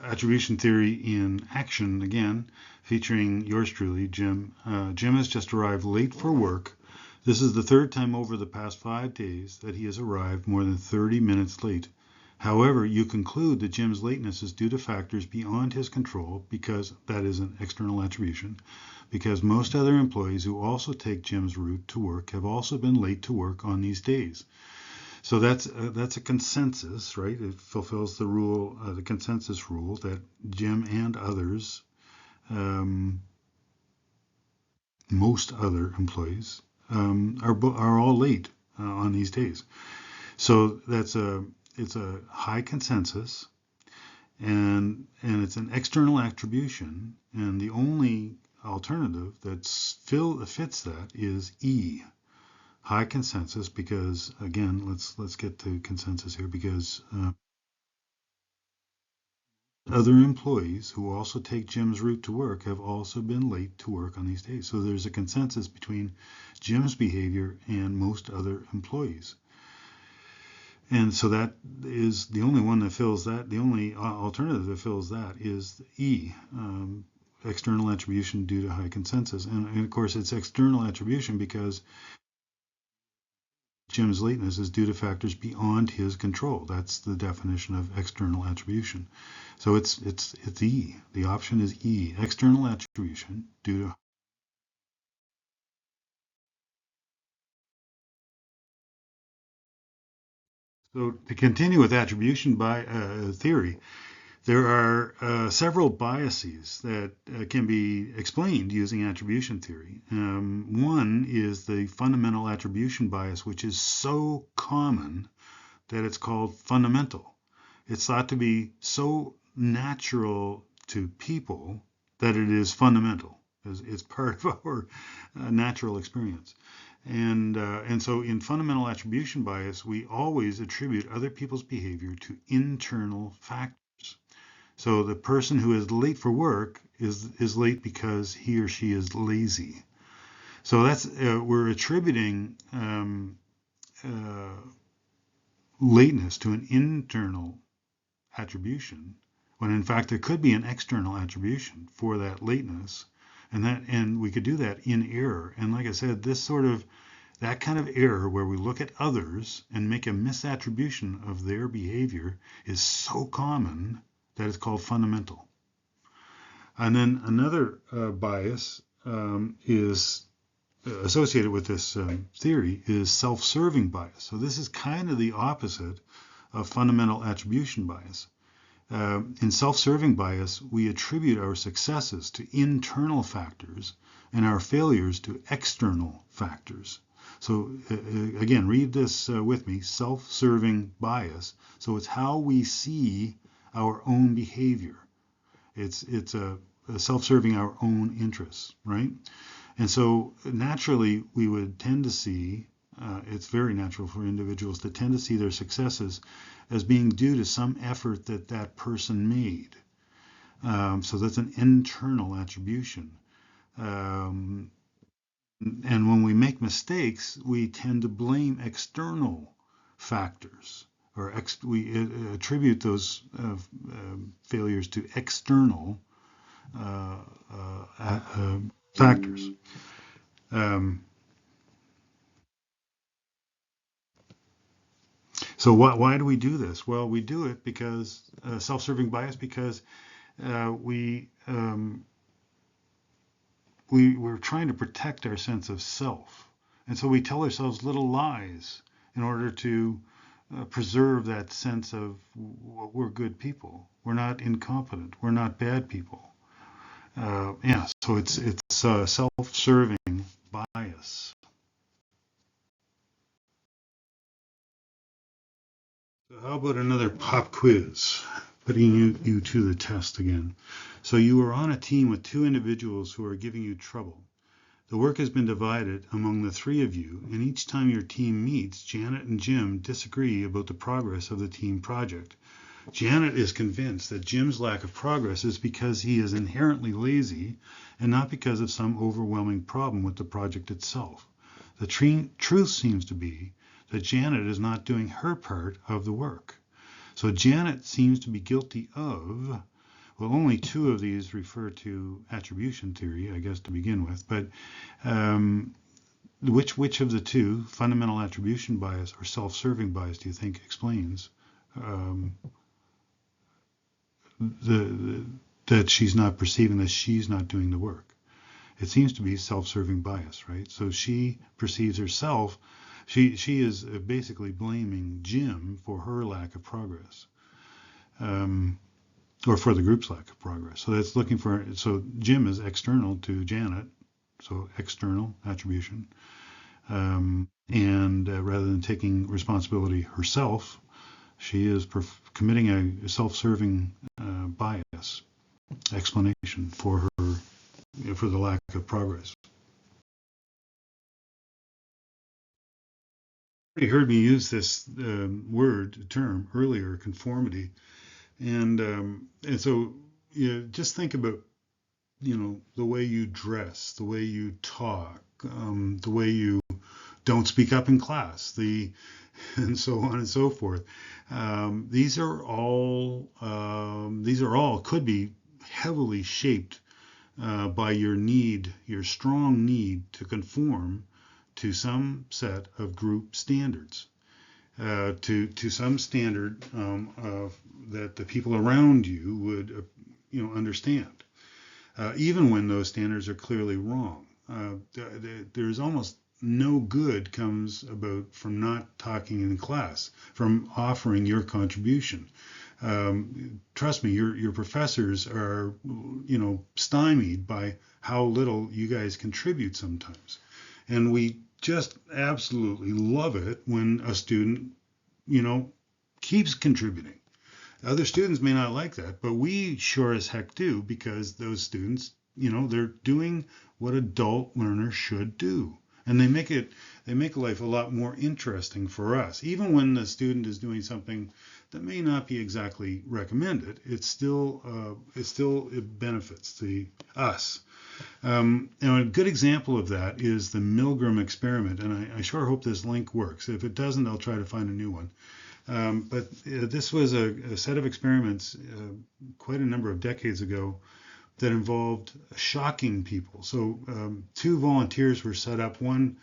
S1: attribution theory in action again, featuring yours truly, Jim. Jim has just arrived late for work. This is the third time over the past 5 days that he has arrived more than 30 minutes late. However, you conclude that Jim's lateness is due to factors beyond his control, because that is an external attribution, because most other employees who also take Jim's route to work have also been late to work on these days. So that's a consensus, right? It fulfills the rule, the consensus rule, that Jim and others, most other employees, are all late on these days. So it's a high consensus, and it's an external attribution, and the only alternative that fits that is E. High consensus, because again, let's get to consensus here, because other employees who also take Jim's route to work have also been late to work on these days. So there's a consensus between Jim's behavior and most other employees. And so that is the only one that fills that. The only alternative that fills that is E, external attribution due to high consensus. And of course, it's external attribution because Jim's lateness is due to factors beyond his control. That's the definition of external attribution. So it's E. The option is E, external attribution due to. So to continue with attribution by theory, there are several biases that can be explained using attribution theory. One is the fundamental attribution bias, which is so common that it's called fundamental. It's thought to be so natural to people that it is fundamental. It's part of our natural experience. And so in fundamental attribution bias, we always attribute other people's behavior to internal factors. So the person who is late for work is late because he or she is lazy. So that's we're attributing lateness to an internal attribution, when in fact there could be an external attribution for that lateness, and we could do that in error. And like I said, that kind of error where we look at others and make a misattribution of their behavior is so common that it's called fundamental. And then another bias is associated with this theory is self-serving bias. So this is kind of the opposite of fundamental attribution bias. In self-serving bias, we attribute our successes to internal factors and our failures to external factors. So again, read this with me, self-serving bias. So it's how we see our own behavior. It's a self-serving our own interests, right? And so naturally, we would tend to see it's very natural for individuals to tend to see their successes as being due to some effort that that person made. So that's an internal attribution. Um, and when we make mistakes, we tend to blame external factors, or we attribute those failures to external uh, factors. Um, so why do we do this? Well, we do it because self-serving bias, because we we're trying to protect our sense of self. And so we tell ourselves little lies in order to preserve that sense of we're good people. We're not incompetent. We're not bad people. Yeah, so it's self-serving bias. So how about another pop quiz, putting you to the test again. So you are on a team with two individuals who are giving you trouble. The work has been divided among the three of you, and each time your team meets, Janet and Jim disagree about the progress of the team project. Janet is convinced that Jim's lack of progress is because he is inherently lazy and not because of some overwhelming problem with the project itself. The truth seems to be that Janet is not doing her part of the work. So Janet seems to be guilty of, well, only two of these refer to attribution theory, I guess, to begin with, but um, which of the two, fundamental attribution bias or self-serving bias, do you think explains um, the, that she's not perceiving that she's not doing the work? It seems to be self-serving bias, right? So she perceives herself, she is basically blaming Jim for her lack of progress, or for the group's lack of progress. So that's looking for, so Jim is external to Janet, so external attribution. And rather than taking responsibility herself, she is committing a self-serving bias explanation for her, for the lack of progress. You heard me use this term earlier, conformity, and so just think about the way you dress, the way you talk, the way you don't speak up in class, and so on and so forth. These are all could be heavily shaped by your strong need to conform to some set of group standards, to some standard that the people around you would understand, even when those standards are clearly wrong. There's almost no good comes about from not talking in class, from offering your contribution. Trust me, your professors are, stymied by how little you guys contribute sometimes. And we just absolutely love it when a student, keeps contributing. Other students may not like that, but we sure as heck do, because those students, they're doing what adult learners should do. And they make life a lot more interesting for us. Even when the student is doing something that may not be exactly recommended, it benefits us. A good example of that is the Milgram experiment, and I sure hope this link works. If it doesn't, I'll try to find a new one. But this was a set of experiments quite a number of decades ago that involved shocking people. So two volunteers were set up. One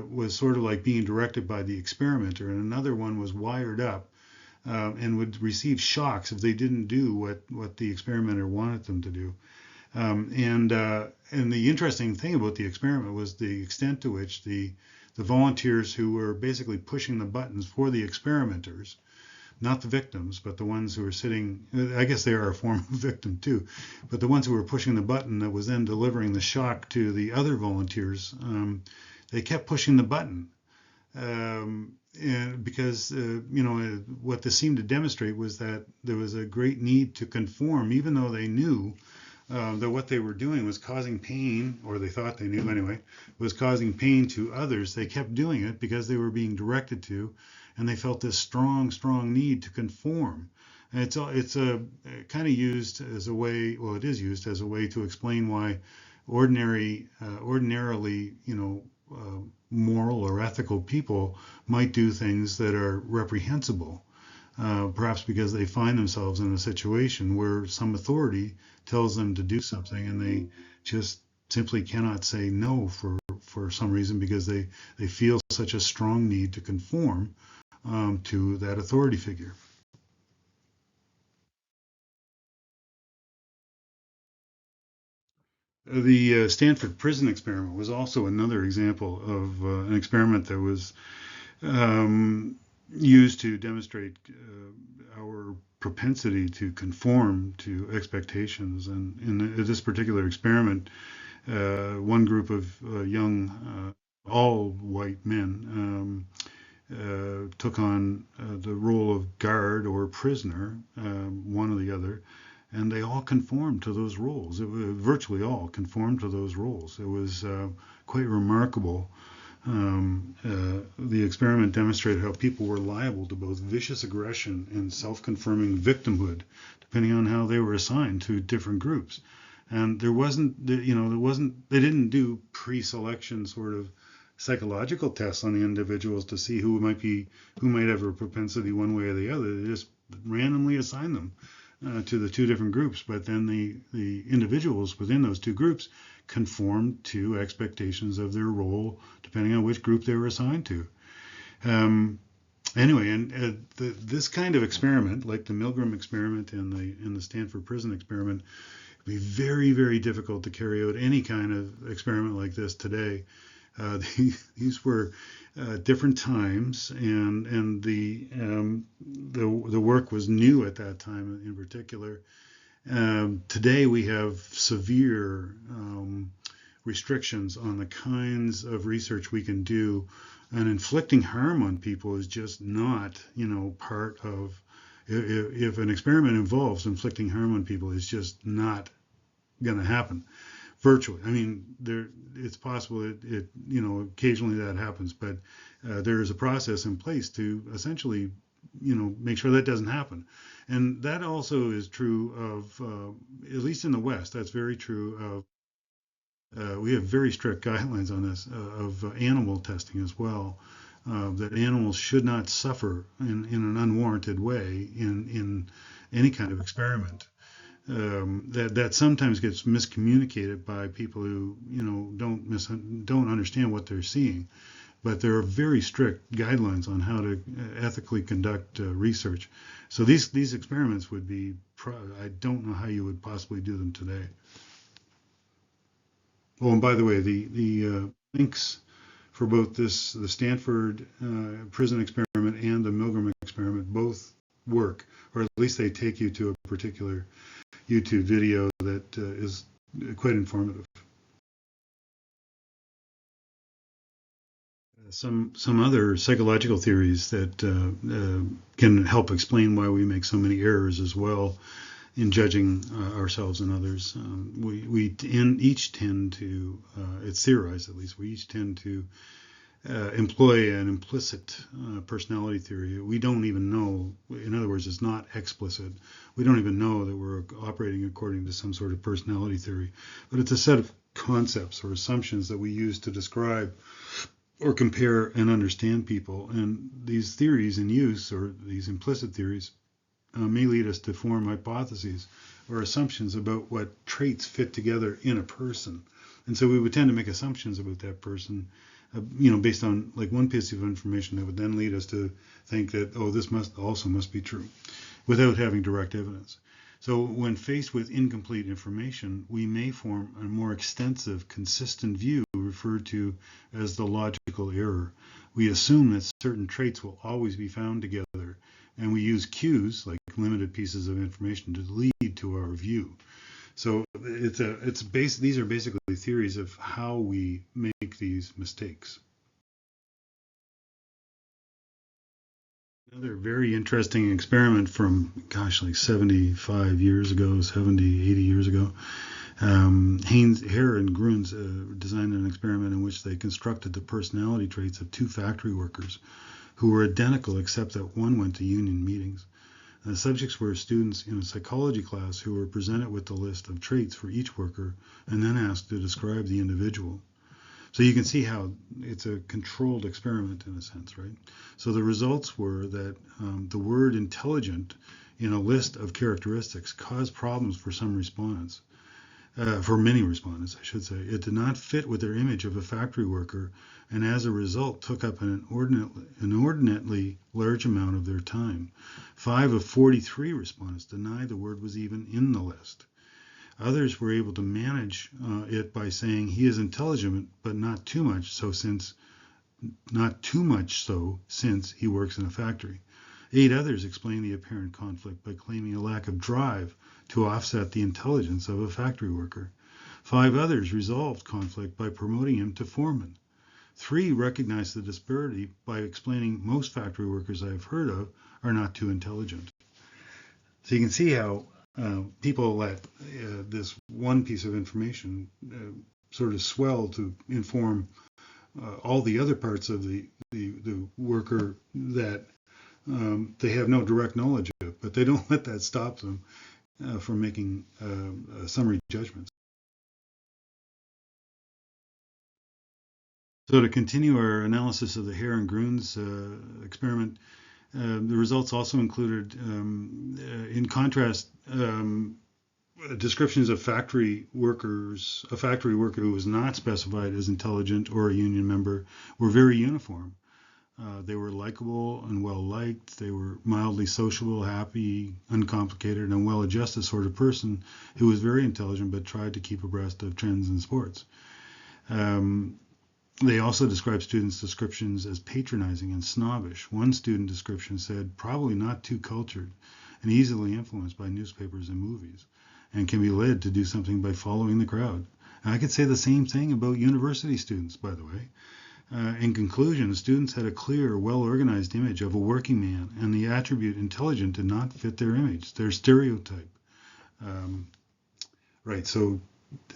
S1: was sort of like being directed by the experimenter, and another one was wired up and would receive shocks if they didn't do what the experimenter wanted them to do. And the interesting thing about the experiment was the extent to which the volunteers who were basically pushing the buttons for the experimenters, not the victims, but the ones who were sitting, I guess they are a form of victim too, but the ones who were pushing the button that was then delivering the shock to the other volunteers, they kept pushing the button. And because, what this seemed to demonstrate was that there was a great need to conform, even though they knew that what they were doing was causing pain, or they thought they knew anyway, was causing pain to others. They kept doing it because they were being directed to, and they felt this strong, strong need to conform. And it's a kind of used as a way, well, it is used as a way to explain why ordinarily, moral or ethical people might do things that are reprehensible, perhaps because they find themselves in a situation where some authority tells them to do something and they just simply cannot say no for some reason because they feel such a strong need to conform to that authority figure. The Stanford prison experiment was also another example of an experiment that was um, used to demonstrate our propensity to conform to expectations. And in this particular experiment, one group of young, all white men took on the role of guard or prisoner, one or the other, and they all conformed to those roles. Virtually all conformed to those roles. It was quite remarkable. The experiment demonstrated how people were liable to both vicious aggression and self-confirming victimhood, depending on how they were assigned to different groups. And they didn't do pre-selection sort of psychological tests on the individuals to see who might have a propensity one way or the other. They just randomly assigned them to the two different groups, but then the individuals within those two groups conformed to expectations of their role depending on which group they were assigned to. Um, anyway, and this kind of experiment, like the Milgram experiment and the Stanford prison experiment, would be very, very difficult to carry out any kind of experiment like this today. These were different times, and the work was new at that time in particular. Today we have severe restrictions on the kinds of research we can do, and inflicting harm on people is just not, part of. If an experiment involves inflicting harm on people, it's just not going to happen virtually. I mean, it's possible occasionally that happens, but there is a process in place to essentially, make sure that doesn't happen. And that also is true of, at least in the West, that's very true of, we have very strict guidelines on this, of animal testing as well, that animals should not suffer in an unwarranted way in any kind of experiment. That sometimes gets miscommunicated by people who don't understand what they're seeing. But there are very strict guidelines on how to ethically conduct research. So these experiments would be. I don't know how you would possibly do them today. Oh, and by the way, the links for both the Stanford prison experiment and the Milgram experiment both work, or at least they take you to a particular YouTube video that is quite informative. Some other psychological theories that can help explain why we make so many errors as well in judging ourselves and others. Each tend to, it's theorized at least, we each tend to employ an implicit personality theory. We don't even know, in other words, it's not explicit. We don't even know that we're operating according to some sort of personality theory, but it's a set of concepts or assumptions that we use to describe or compare and understand people. And these theories in use, or these implicit theories, may lead us to form hypotheses or assumptions about what traits fit together in a person. And so we would tend to make assumptions about that person, based on like one piece of information that would then lead us to think that, oh, this must be true, without having direct evidence. So when faced with incomplete information, we may form a more extensive, consistent view referred to as the logical error. We assume that certain traits will always be found together, and we use cues, like limited pieces of information, to lead to our view. So these are basically theories of how we make these mistakes. Another very interesting experiment from, gosh, like 75 years ago, 70, 80 years ago, Hare and Gruns designed an experiment in which they constructed the personality traits of two factory workers who were identical except that one went to union meetings. And the subjects were students in a psychology class who were presented with the list of traits for each worker and then asked to describe the individual. So you can see how it's a controlled experiment in a sense, right? So the results were that the word intelligent in a list of characteristics caused problems for some respondents. For many respondents, I should say. It did not fit with their image of a factory worker, and as a result took up an inordinately large amount of their time. 5 of 43 respondents denied the word was even in the list. Others were able to manage it by saying he is intelligent, but not too much so since he works in a factory. 8 others explained the apparent conflict by claiming a lack of drive to offset the intelligence of a factory worker. 5 others resolved conflict by promoting him to foreman. 3 recognized the disparity by explaining most factory workers I have heard of are not too intelligent. So you can see how people let this one piece of information sort of swell to inform all the other parts of the worker that they have no direct knowledge of, but they don't let that stop them from making summary judgments. So to continue our analysis of the Hare and Gruns experiment, the results also included, in contrast, descriptions of factory workers. A factory worker who was not specified as intelligent or a union member were very uniform. They were likable and well-liked. They were mildly sociable, happy, uncomplicated, and well-adjusted sort of person who was very intelligent but tried to keep abreast of trends in sports. They also described students' descriptions as patronizing and snobbish. One student description said, probably not too cultured and easily influenced by newspapers and movies, and can be led to do something by following the crowd. And I could say the same thing about university students, by the way. In conclusion, the students had a clear, well-organized image of a working man, and the attribute intelligent did not fit their image, their stereotype. Right, so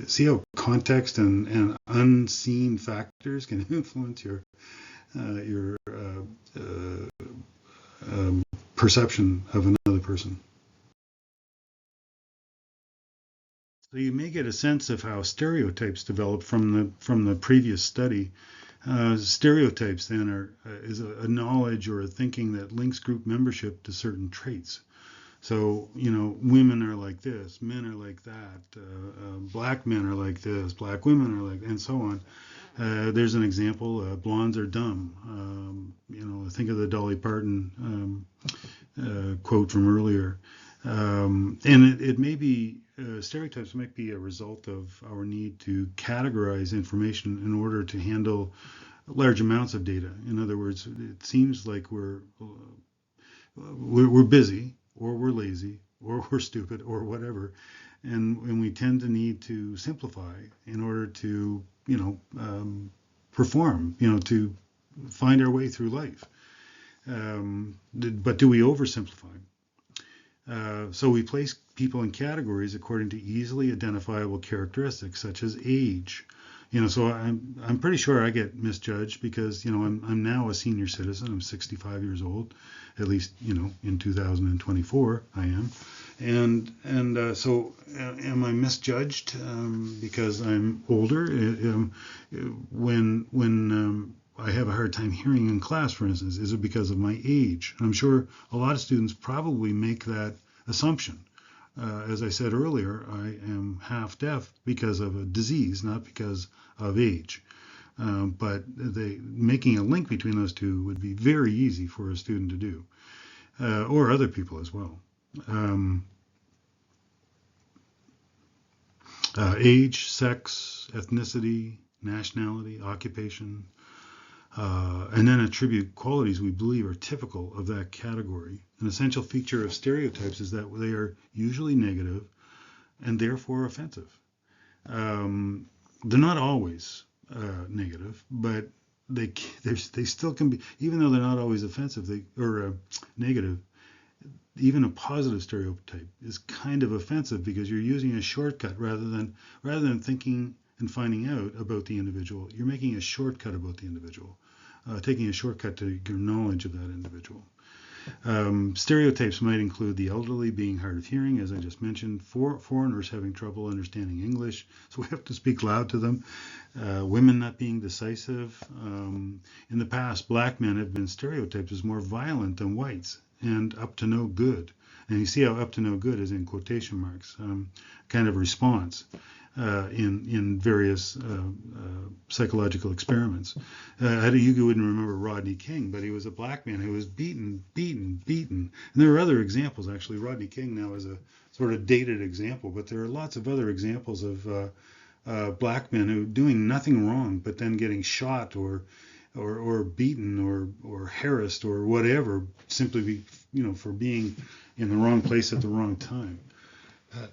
S1: see how context and unseen factors can influence your perception of another person. So you may get a sense of how stereotypes develop from the previous study. Stereotypes then is a knowledge or a thinking that links group membership to certain traits. So, women are like this, men are like that, black men are like this, black women are like, and so on. There's an example, blondes are dumb. Think of the Dolly Parton quote from earlier. And it may be, stereotypes might be a result of our need to categorize information in order to handle large amounts of data. In other words, it seems like we're busy, or we're lazy, or we're stupid, or whatever, and we tend to need to simplify in order to, perform, to find our way through life. But do we oversimplify? So we place people in categories according to easily identifiable characteristics such as age. So I'm pretty sure I get misjudged because I'm now a senior citizen. I'm 65 years old, at least in 2024 I am, and so am I misjudged because I'm older? When I have a hard time hearing in class, for instance, is it because of my age? And I'm sure a lot of students probably make that assumption. As I said earlier, I am half deaf because of a disease, not because of age. But making a link between those two would be very easy for a student to do, or other people as well. Age, sex, ethnicity, nationality, occupation, and then attribute qualities we believe are typical of that category. An essential feature of stereotypes is that they are usually negative and therefore offensive. They're not always negative, but they still can be, even though they're not always offensive or negative. even a positive stereotype is kind of offensive because you're using a shortcut rather than thinking and finding out about the individual. You're making a shortcut about the individual, taking a shortcut to your knowledge of that individual. Stereotypes might include the elderly being hard of hearing, as I just mentioned, foreigners having trouble understanding English, so we have to speak loud to them, women not being decisive. In the past, black men have been stereotyped as more violent than whites and up to no good. And you see how up to no good is in quotation marks, kind of response in various psychological experiments. You wouldn't remember Rodney King, but he was a black man who was beaten. And there are other examples, actually. Rodney King now is a sort of dated example, but there are lots of other examples of black men who doing nothing wrong, but then getting shot or beaten or harassed or whatever, simply for being in the wrong place at the wrong time.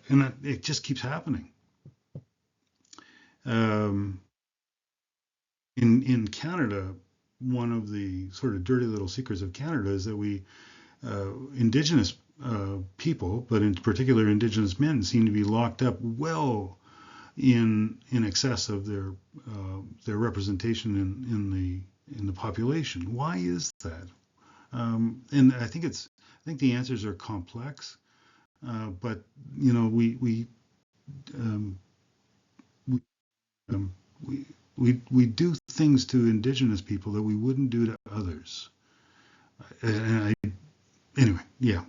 S1: And it just keeps happening. In Canada, one of the sort of dirty little secrets of Canada is that we Indigenous people, but in particular Indigenous men, seem to be locked up well in excess of their representation in the population. Why is that? And I think the answers are complex, but we um, um, we do things to Indigenous people that we wouldn't do to others. Anyway, yeah.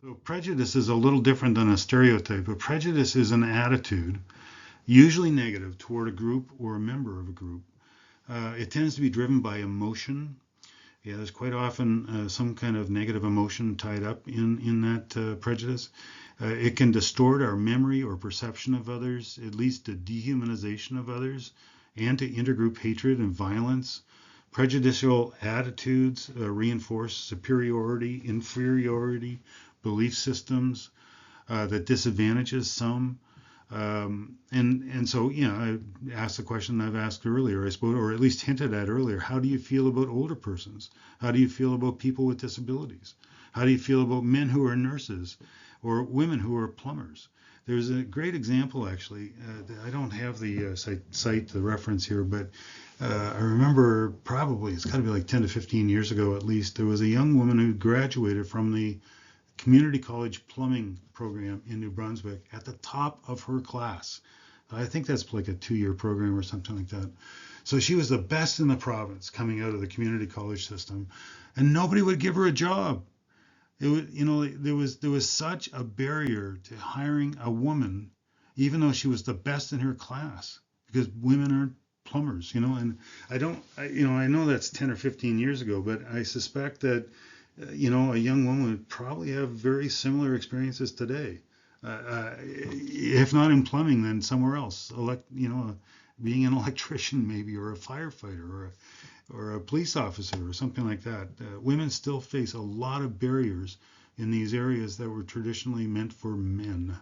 S1: So prejudice is a little different than a stereotype. A prejudice is an attitude, usually negative, toward a group or a member of a group. It tends to be driven by emotion. Yeah, there's quite often some kind of negative emotion tied up in that prejudice. It can distort our memory or perception of others. It leads to dehumanization of others and to intergroup hatred and violence. Prejudicial attitudes reinforce superiority, inferiority, belief systems that disadvantages some. And so, I asked the question I've asked earlier, I suppose, or at least hinted at earlier. How do you feel about older persons? How do you feel about people with disabilities? How do you feel about men who are nurses or women who are plumbers? There's a great example, actually. I don't have the the reference here, but I remember probably it's got to be like 10 to 15 years ago at least. There was a young woman who graduated from the community college plumbing program in New Brunswick at the top of her class. I think that's like a 2-year program or something like that. So she was the best in the province coming out of the community college system, and nobody would give her a job. It was, there was such a barrier to hiring a woman, even though she was the best in her class, because women aren't plumbers, and I know that's 10 or 15 years ago, but I suspect that a young woman would probably have very similar experiences today. If not in plumbing, then somewhere else. Being an electrician maybe, or a firefighter, or a police officer, or something like that. Women still face a lot of barriers in these areas that were traditionally meant for men.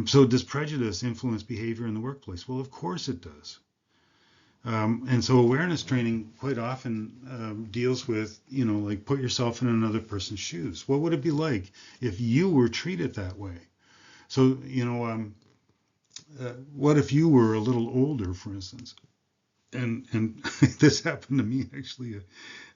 S1: So does prejudice influence behavior in the workplace? Well, of course it does. And so awareness training quite often deals with, like put yourself in another person's shoes. What would it be like if you were treated that way? So, what if you were a little older, for instance? And this happened to me actually.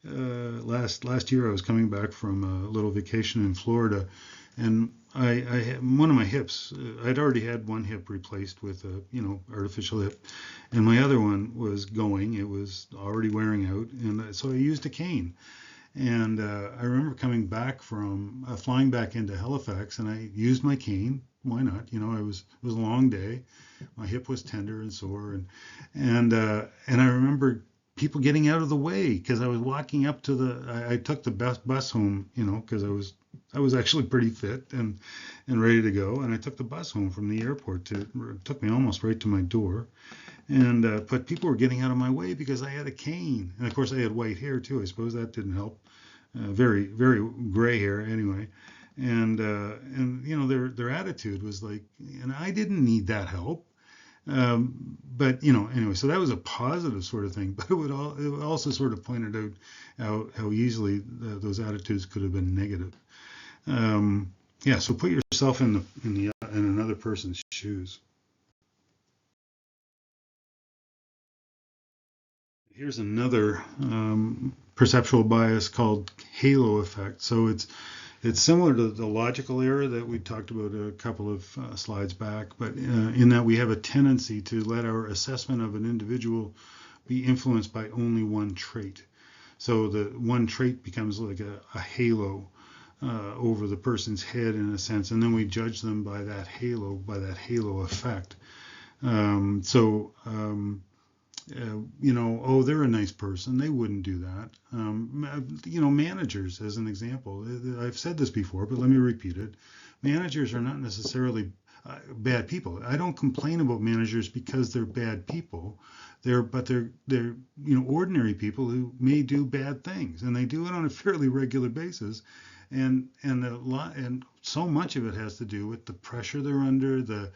S1: Last year I was coming back from a little vacation in Florida, and one of my hips, I'd already had one hip replaced with a artificial hip, and my other one was going. It was already wearing out, and so I used a cane. And I remember coming back from flying back into Halifax, and I used my cane. Why not? It was a long day. My hip was tender and sore, and I remember people getting out of the way because I was walking up to I took the bus home, because I was actually pretty fit and ready to go, and I took the bus home from the airport. It took me almost right to my door, and but people were getting out of my way because I had a cane, and of course I had white hair too. I suppose that didn't help. Very very gray hair anyway, and their attitude was like, and I didn't need that help. But anyway, so that was a positive sort of thing. But it also sort of pointed out how easily those attitudes could have been negative. Yeah. So put yourself in another person's shoes. Here's another perceptual bias called halo effect. So it's similar to the logical error that we talked about a couple of slides back, but in that we have a tendency to let our assessment of an individual be influenced by only one trait. So the one trait becomes like a halo over the person's head in a sense, and then we judge them by that halo effect. So oh, they're a nice person. They wouldn't do that. Managers, as an example, I've said this before, but let me repeat it. Managers are not necessarily bad people. I don't complain about managers because they're bad people. They're ordinary people who may do bad things, and they do it on a fairly regular basis. And so much of it has to do with the pressure they're under, the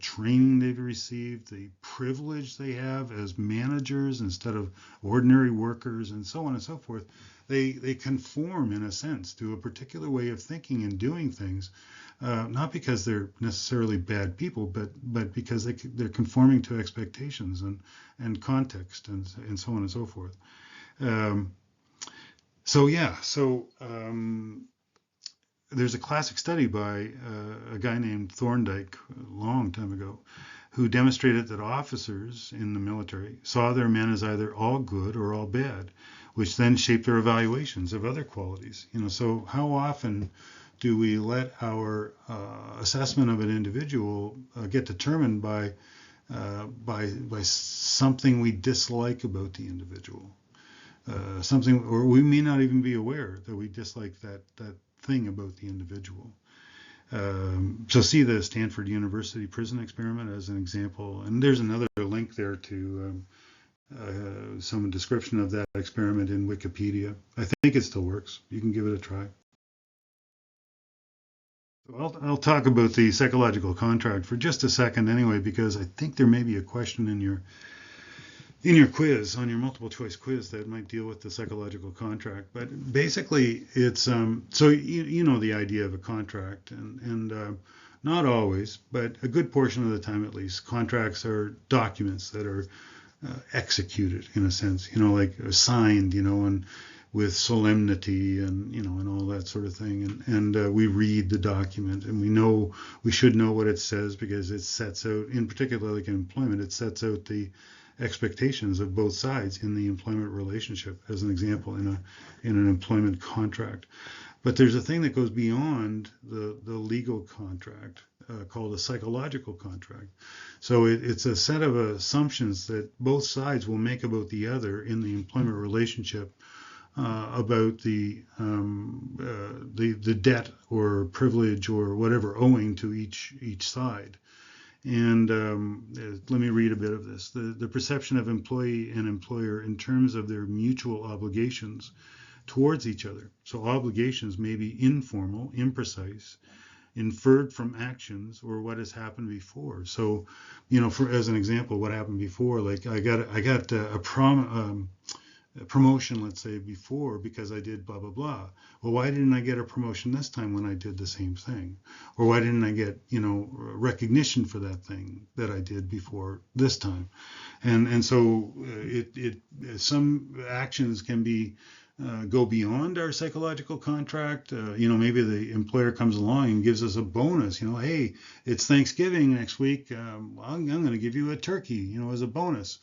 S1: training they've received, the privilege they have as managers instead of ordinary workers, and so on and so forth. They conform in a sense to a particular way of thinking and doing things, not because they're necessarily bad people, but because they're conforming to expectations and context and so on and so forth. Um, so yeah, so there's a classic study by a guy named Thorndike a long time ago who demonstrated that officers in the military saw their men as either all good or all bad, which then shaped their evaluations of other qualities. So how often do we let our assessment of an individual get determined by something we dislike about the individual? Something, or we may not even be aware that we dislike that thing about the individual. So see the Stanford University prison experiment as an example, and there's another link there to some description of that experiment in Wikipedia. I think it still works. You can give it a try. I'll talk about the psychological contract for just a second anyway, because I think there may be a question in your quiz, on your multiple choice quiz, that might deal with the psychological contract. But basically, it's so you know the idea of a contract, and not always, but a good portion of the time at least, contracts are documents that are executed in a sense, like signed, and with solemnity and all that sort of thing. And we read the document and we should know what it says because it sets out, in particular, like in employment, it sets out the expectations of both sides in the employment relationship, as an example, in an employment contract. But there's a thing that goes beyond the legal contract called a psychological contract. So it's a set of assumptions that both sides will make about the other in the employment relationship about the debt or privilege or whatever owing to each side. And let me read a bit of this. The perception of employee and employer in terms of their mutual obligations towards each other. So obligations may be informal, imprecise, inferred from actions or what has happened before. So, for as an example, what happened before, like I got a promotion, let's say, before because I did blah blah blah. Well, why didn't I get a promotion this time when I did the same thing? Or why didn't I get recognition for that thing that I did before this time? And so it some actions can be go beyond our psychological contract. Maybe the employer comes along and gives us a bonus. Hey, it's Thanksgiving next week. I'm going to give you a turkey, as a bonus.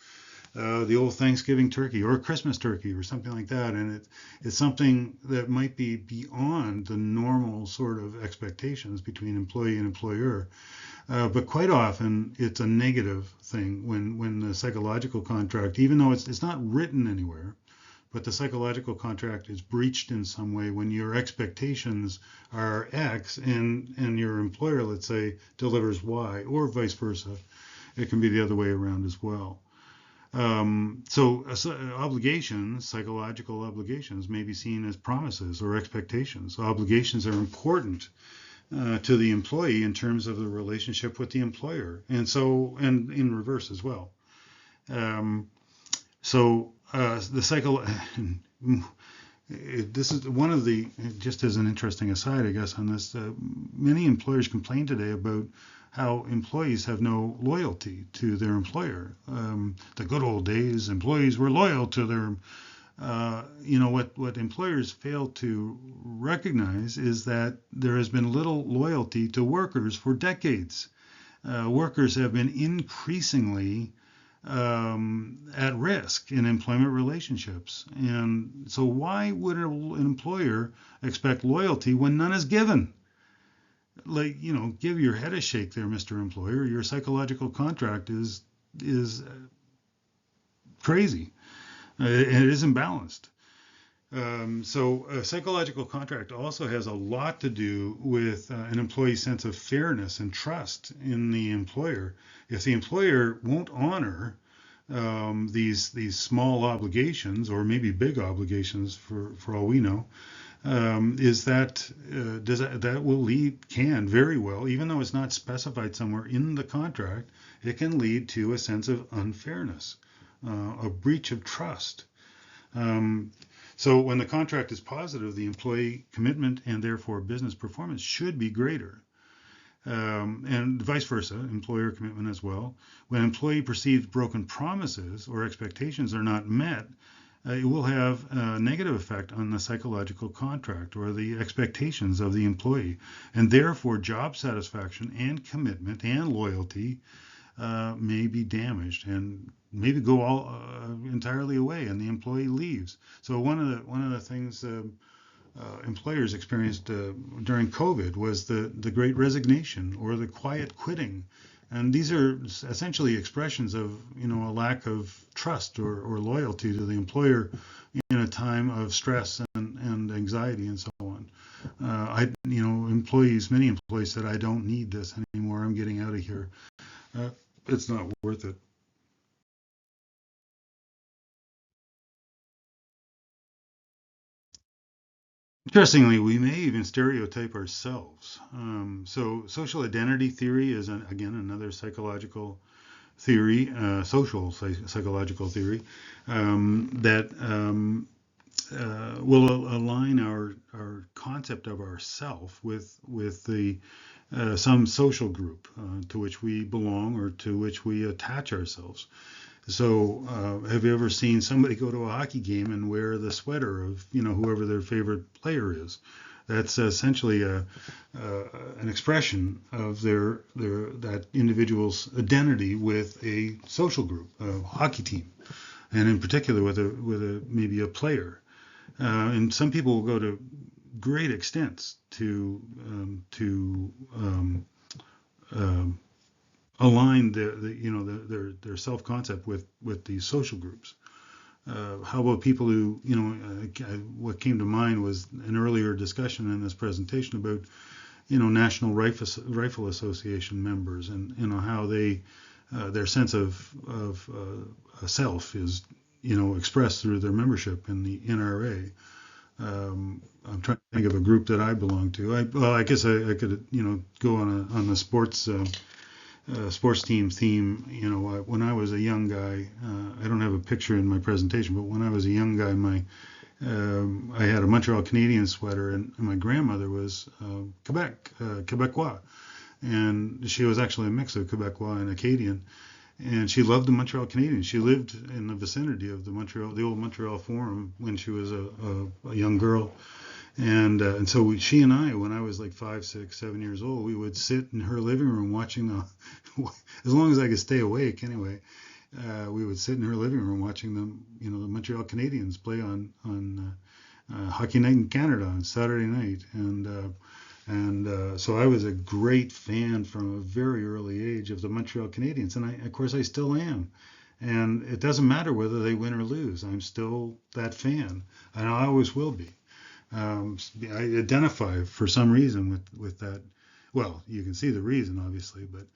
S1: The old Thanksgiving turkey or a Christmas turkey or something like that. And it's something that might be beyond the normal sort of expectations between employee and employer. But quite often it's a negative thing when the psychological contract, even though it's not written anywhere, but the psychological contract is breached in some way when your expectations are X and your employer, let's say, delivers Y, or vice versa. It can be the other way around as well. Obligations, psychological obligations, may be seen as promises or expectations. Obligations are important to the employee in terms of the relationship with the employer, and so and in reverse as well. Um, the cycle. This is one of the, just as an interesting aside, I guess, on this, many employers complain today about how employees have no loyalty to their employer. The good old days, employees were loyal to their, what employers fail to recognize is that there has been little loyalty to workers for decades. Workers have been increasingly at risk in employment relationships. And so, why would an employer expect loyalty when none is given? Like, give your head a shake there, Mr. Employer. Your psychological contract is crazy. It is imbalanced. So a psychological contract also has a lot to do with an employee's sense of fairness and trust in the employer. If the employer won't honor these small obligations, or maybe big obligations for all we know, is that that will lead, can very well, even though it's not specified somewhere in the contract, it can lead to a sense of unfairness, a breach of trust. So when the contract is positive, the employee commitment and therefore business performance should be greater. And vice versa, employer commitment as well. When employee perceives broken promises or expectations are not met, it will have a negative effect on the psychological contract or the expectations of the employee. And therefore, job satisfaction and commitment and loyalty may be damaged and maybe go all entirely away, and the employee leaves. So one of the things employers experienced during COVID was the Great Resignation or the quiet quitting, and these are essentially expressions of a lack of trust or loyalty to the employer in a time of stress and anxiety and so on. Many employees said, "I don't need this anymore. I'm getting out of here. It's not worth it." Interestingly, we may even stereotype ourselves. So, social identity theory is, again, another psychological theory, social psychological theory, that will align our concept of ourself with the some social group to which we belong or to which we attach ourselves. So, have you ever seen somebody go to a hockey game and wear the sweater of whoever their favorite player is? That's essentially an expression of that individual's identity with a social group, a hockey team, and in particular with a maybe a player. And some people will go to great extents to align their self concept with these social groups. How about people who what came to mind was an earlier discussion in this presentation about National Rifle Association members, and how they their sense of self is expressed through their membership in the NRA. I'm trying to think of a group that I belong to. I guess I could go on the sports team theme. When I was a young guy, I don't have a picture in my presentation, but when I was a young guy, I had a Montreal Canadiens sweater, and my grandmother was Quebecois, and she was actually a mix of Quebecois and Acadian, and she loved the Montreal Canadiens. She lived in the vicinity of the old Montreal Forum when she was a young girl. And so she and I, when I was like 5, 6, 7 years old, we would sit in her living room watching as long as I could stay awake anyway, we would sit in her living room watching the Montreal Canadiens play on Hockey Night in Canada on Saturday night. And so I was a great fan from a very early age of the Montreal Canadiens, and of course I still am. And it doesn't matter whether they win or lose, I'm still that fan, and I always will be. I identify for some reason with that. Well, you can see the reason, obviously, but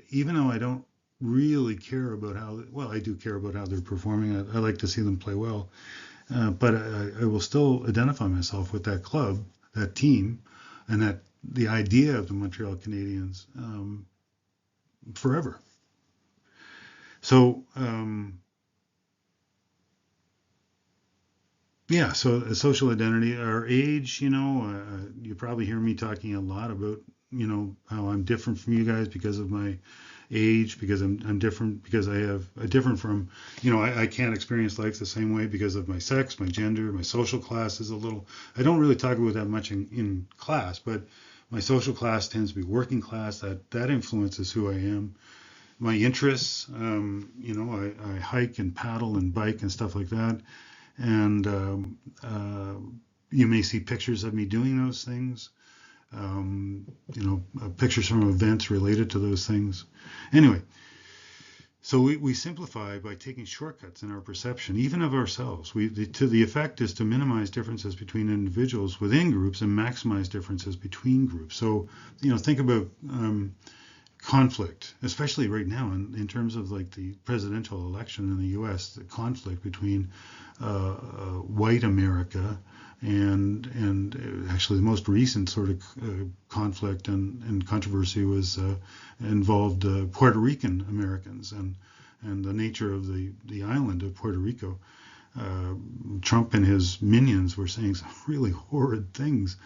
S1: even though I don't really care about I do care about how they're performing. I like to see them play well, but I will still identify myself with that club, that team, and that the idea of the Montreal Canadiens forever. So yeah, so social identity, our age, you probably hear me talking a lot about, how I'm different from you guys because of my age, because I'm different, because I have a different from, I can't experience life the same way because of my sex, my gender, my social class is a little, I don't really talk about that much in class, but my social class tends to be working class. That influences who I am. My interests, I hike and paddle and bike and stuff like that. And you may see pictures of me doing those things, pictures from events related to those things. Anyway, so we simplify by taking shortcuts in our perception, even of ourselves. The effect is to minimize differences between individuals within groups and maximize differences between groups. So, think about conflict, especially right now in terms of like the presidential election in the U.S., the conflict between white America and actually the most recent sort of conflict and controversy was involved Puerto Rican Americans and the nature of the island of Puerto Rico. Trump and his minions were saying some really horrid things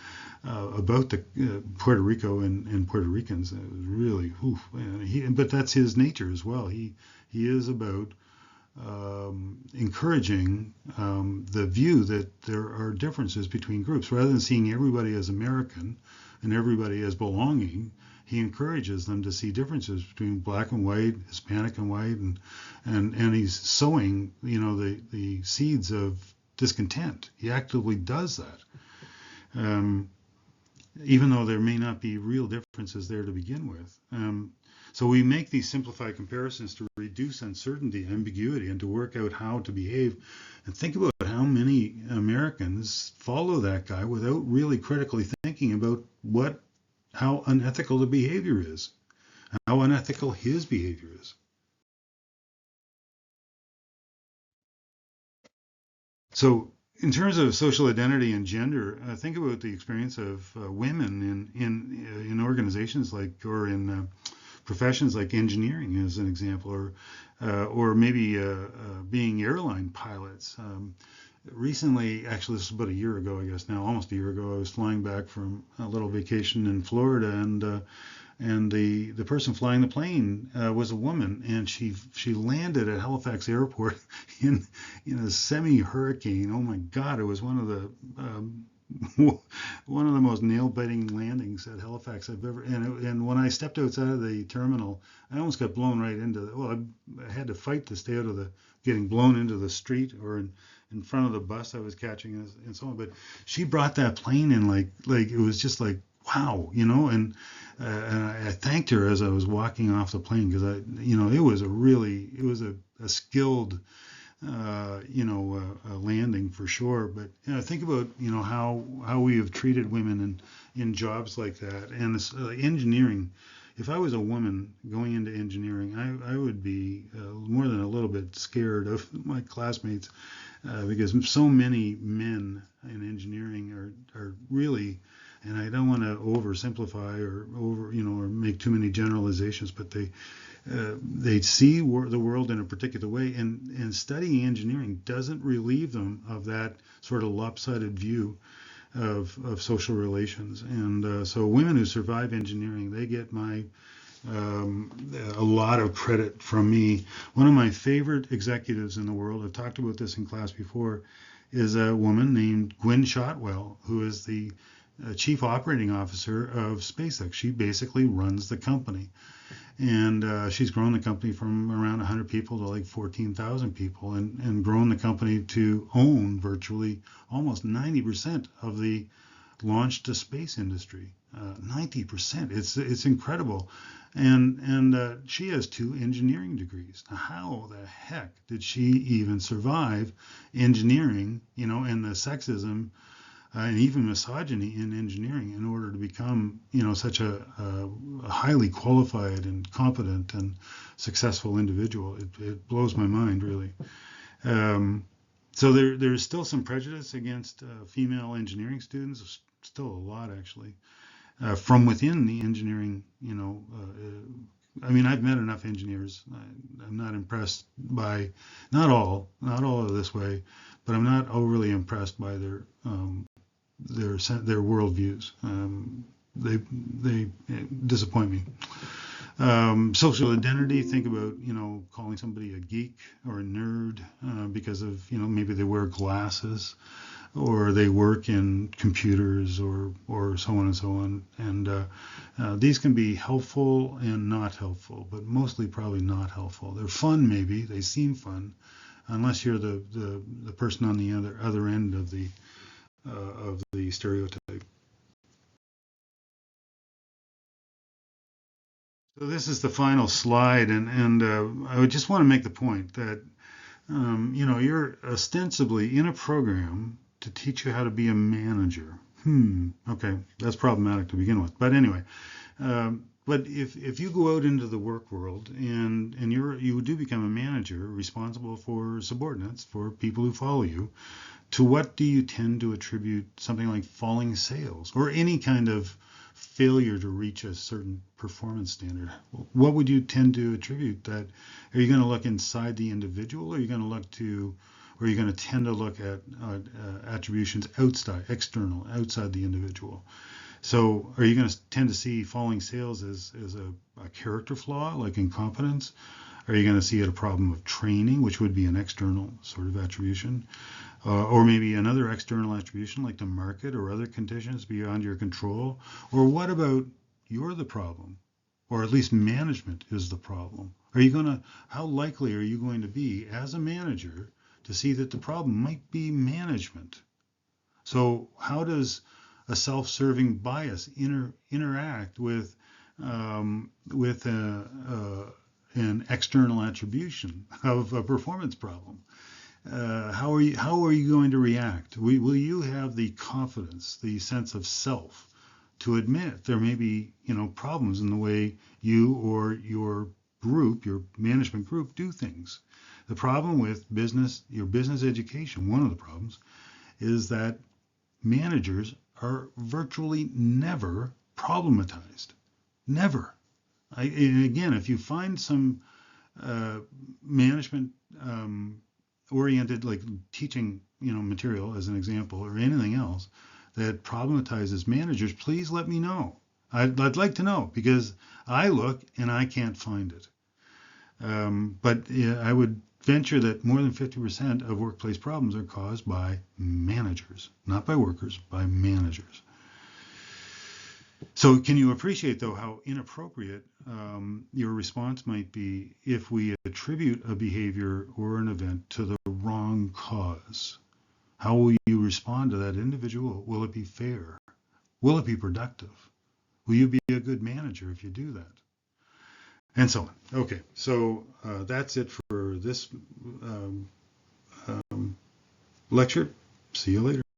S1: about the Puerto Rico and Puerto Ricans. It was really, but that's his nature as well. He is about encouraging the view that there are differences between groups. Rather than seeing everybody as American and everybody as belonging, he encourages them to see differences between black and white, Hispanic and white, and he's sowing, the seeds of discontent. He actively does that, even though there may not be real differences there to begin with. So we make these simplified comparisons to reduce uncertainty, ambiguity, and to work out how to behave. And think about how many Americans follow that guy without really critically thinking about how unethical the behavior is, how unethical his behavior is. So, in terms of social identity and gender, think about the experience of women in organizations or in professions like engineering, as an example, or maybe being airline pilots. Recently, actually, this was about a year ago, I guess now, almost a year ago, I was flying back from a little vacation in Florida, and the person flying the plane was a woman, and she landed at Halifax Airport in a semi-hurricane. Oh my God, it was one of the most nail-biting landings at Halifax I've ever. And when I stepped outside of the terminal, I almost got blown right into. I had to fight to stay out of getting blown into the street or in front of the bus I was catching and so on. But she brought that plane in like it was just like wow, and I thanked her as I was walking off the plane because it was a skilled a landing for sure. But think about how we have treated women in jobs like that, and it's, engineering. If I was a woman going into engineering, I would be more than a little bit scared of my classmates because so many men in engineering are really, and I don't want to oversimplify or make too many generalizations, but they see the world in a particular way, and studying engineering doesn't relieve them of that sort of lopsided view of social relations. And so women who survive engineering, they get a lot of credit from me. One of my favorite executives in the world, I've talked about this in class before, is a woman named Gwynne Shotwell, who is the chief operating officer of SpaceX. She basically runs the company. And she's grown the company from around 100 people to like 14,000 people and grown the company to own virtually almost 90% of the launch to space industry. 90%. It's incredible. And she has 2 engineering degrees. Now, how the heck did she even survive engineering, and the sexism and even misogyny in engineering in order to become, such a highly qualified and competent and successful individual? It blows my mind, really. So there's still some prejudice against female engineering students, still a lot actually. from within the engineering, I mean, I've met enough engineers. I'm not impressed by, not all are this way, but I'm not overly impressed by their worldviews. They disappoint me. Social identity. Think about calling somebody a geek or a nerd because of maybe they wear glasses or they work in computers or so on and so on. And these can be helpful and not helpful, but mostly probably not helpful. They're fun, maybe they seem fun, unless you're the person on the other end of the stereotype. So this is the final slide, and I would just want to make the point that you're ostensibly in a program to teach you how to be a manager. Okay, that's problematic to begin with. But anyway, but if you go out into the work world and you do become a manager responsible for subordinates, for people who follow you, to what do you tend to attribute something like falling sales or any kind of failure to reach a certain performance standard? What would you tend to attribute that? Are you going to look inside the individual, or are you going to or are you going to tend to look at attributions outside the individual? So are you going to tend to see falling sales as a character flaw, like incompetence? Are you going to see it a problem of training, which would be an external sort of attribution? Or maybe another external attribution like the market or other conditions beyond your control? Or what about you're the problem? Or at least management is the problem? How likely are you going to be as a manager to see that the problem might be management? So how does a self-serving bias interact with an external attribution of a performance problem? How are you going to react? Will you have the confidence, the sense of self, to admit there may be problems in the way you or your group, your management group, do things? The problem with your business education, one of the problems, is that managers are virtually never problematized. Never. And again, if you find some management oriented, like teaching, material as an example, or anything else that problematizes managers, please let me know. I'd like to know, because I look and I can't find it. But yeah, I would venture that more than 50% of workplace problems are caused by managers, not by workers, by managers. So can you appreciate, though, how inappropriate your response might be if we attribute a behavior or an event to the wrong cause? How will you respond to that individual? Will it be fair? Will it be productive? Will you be a good manager if you do that? And so on. Okay, so that's it for this lecture. See you later.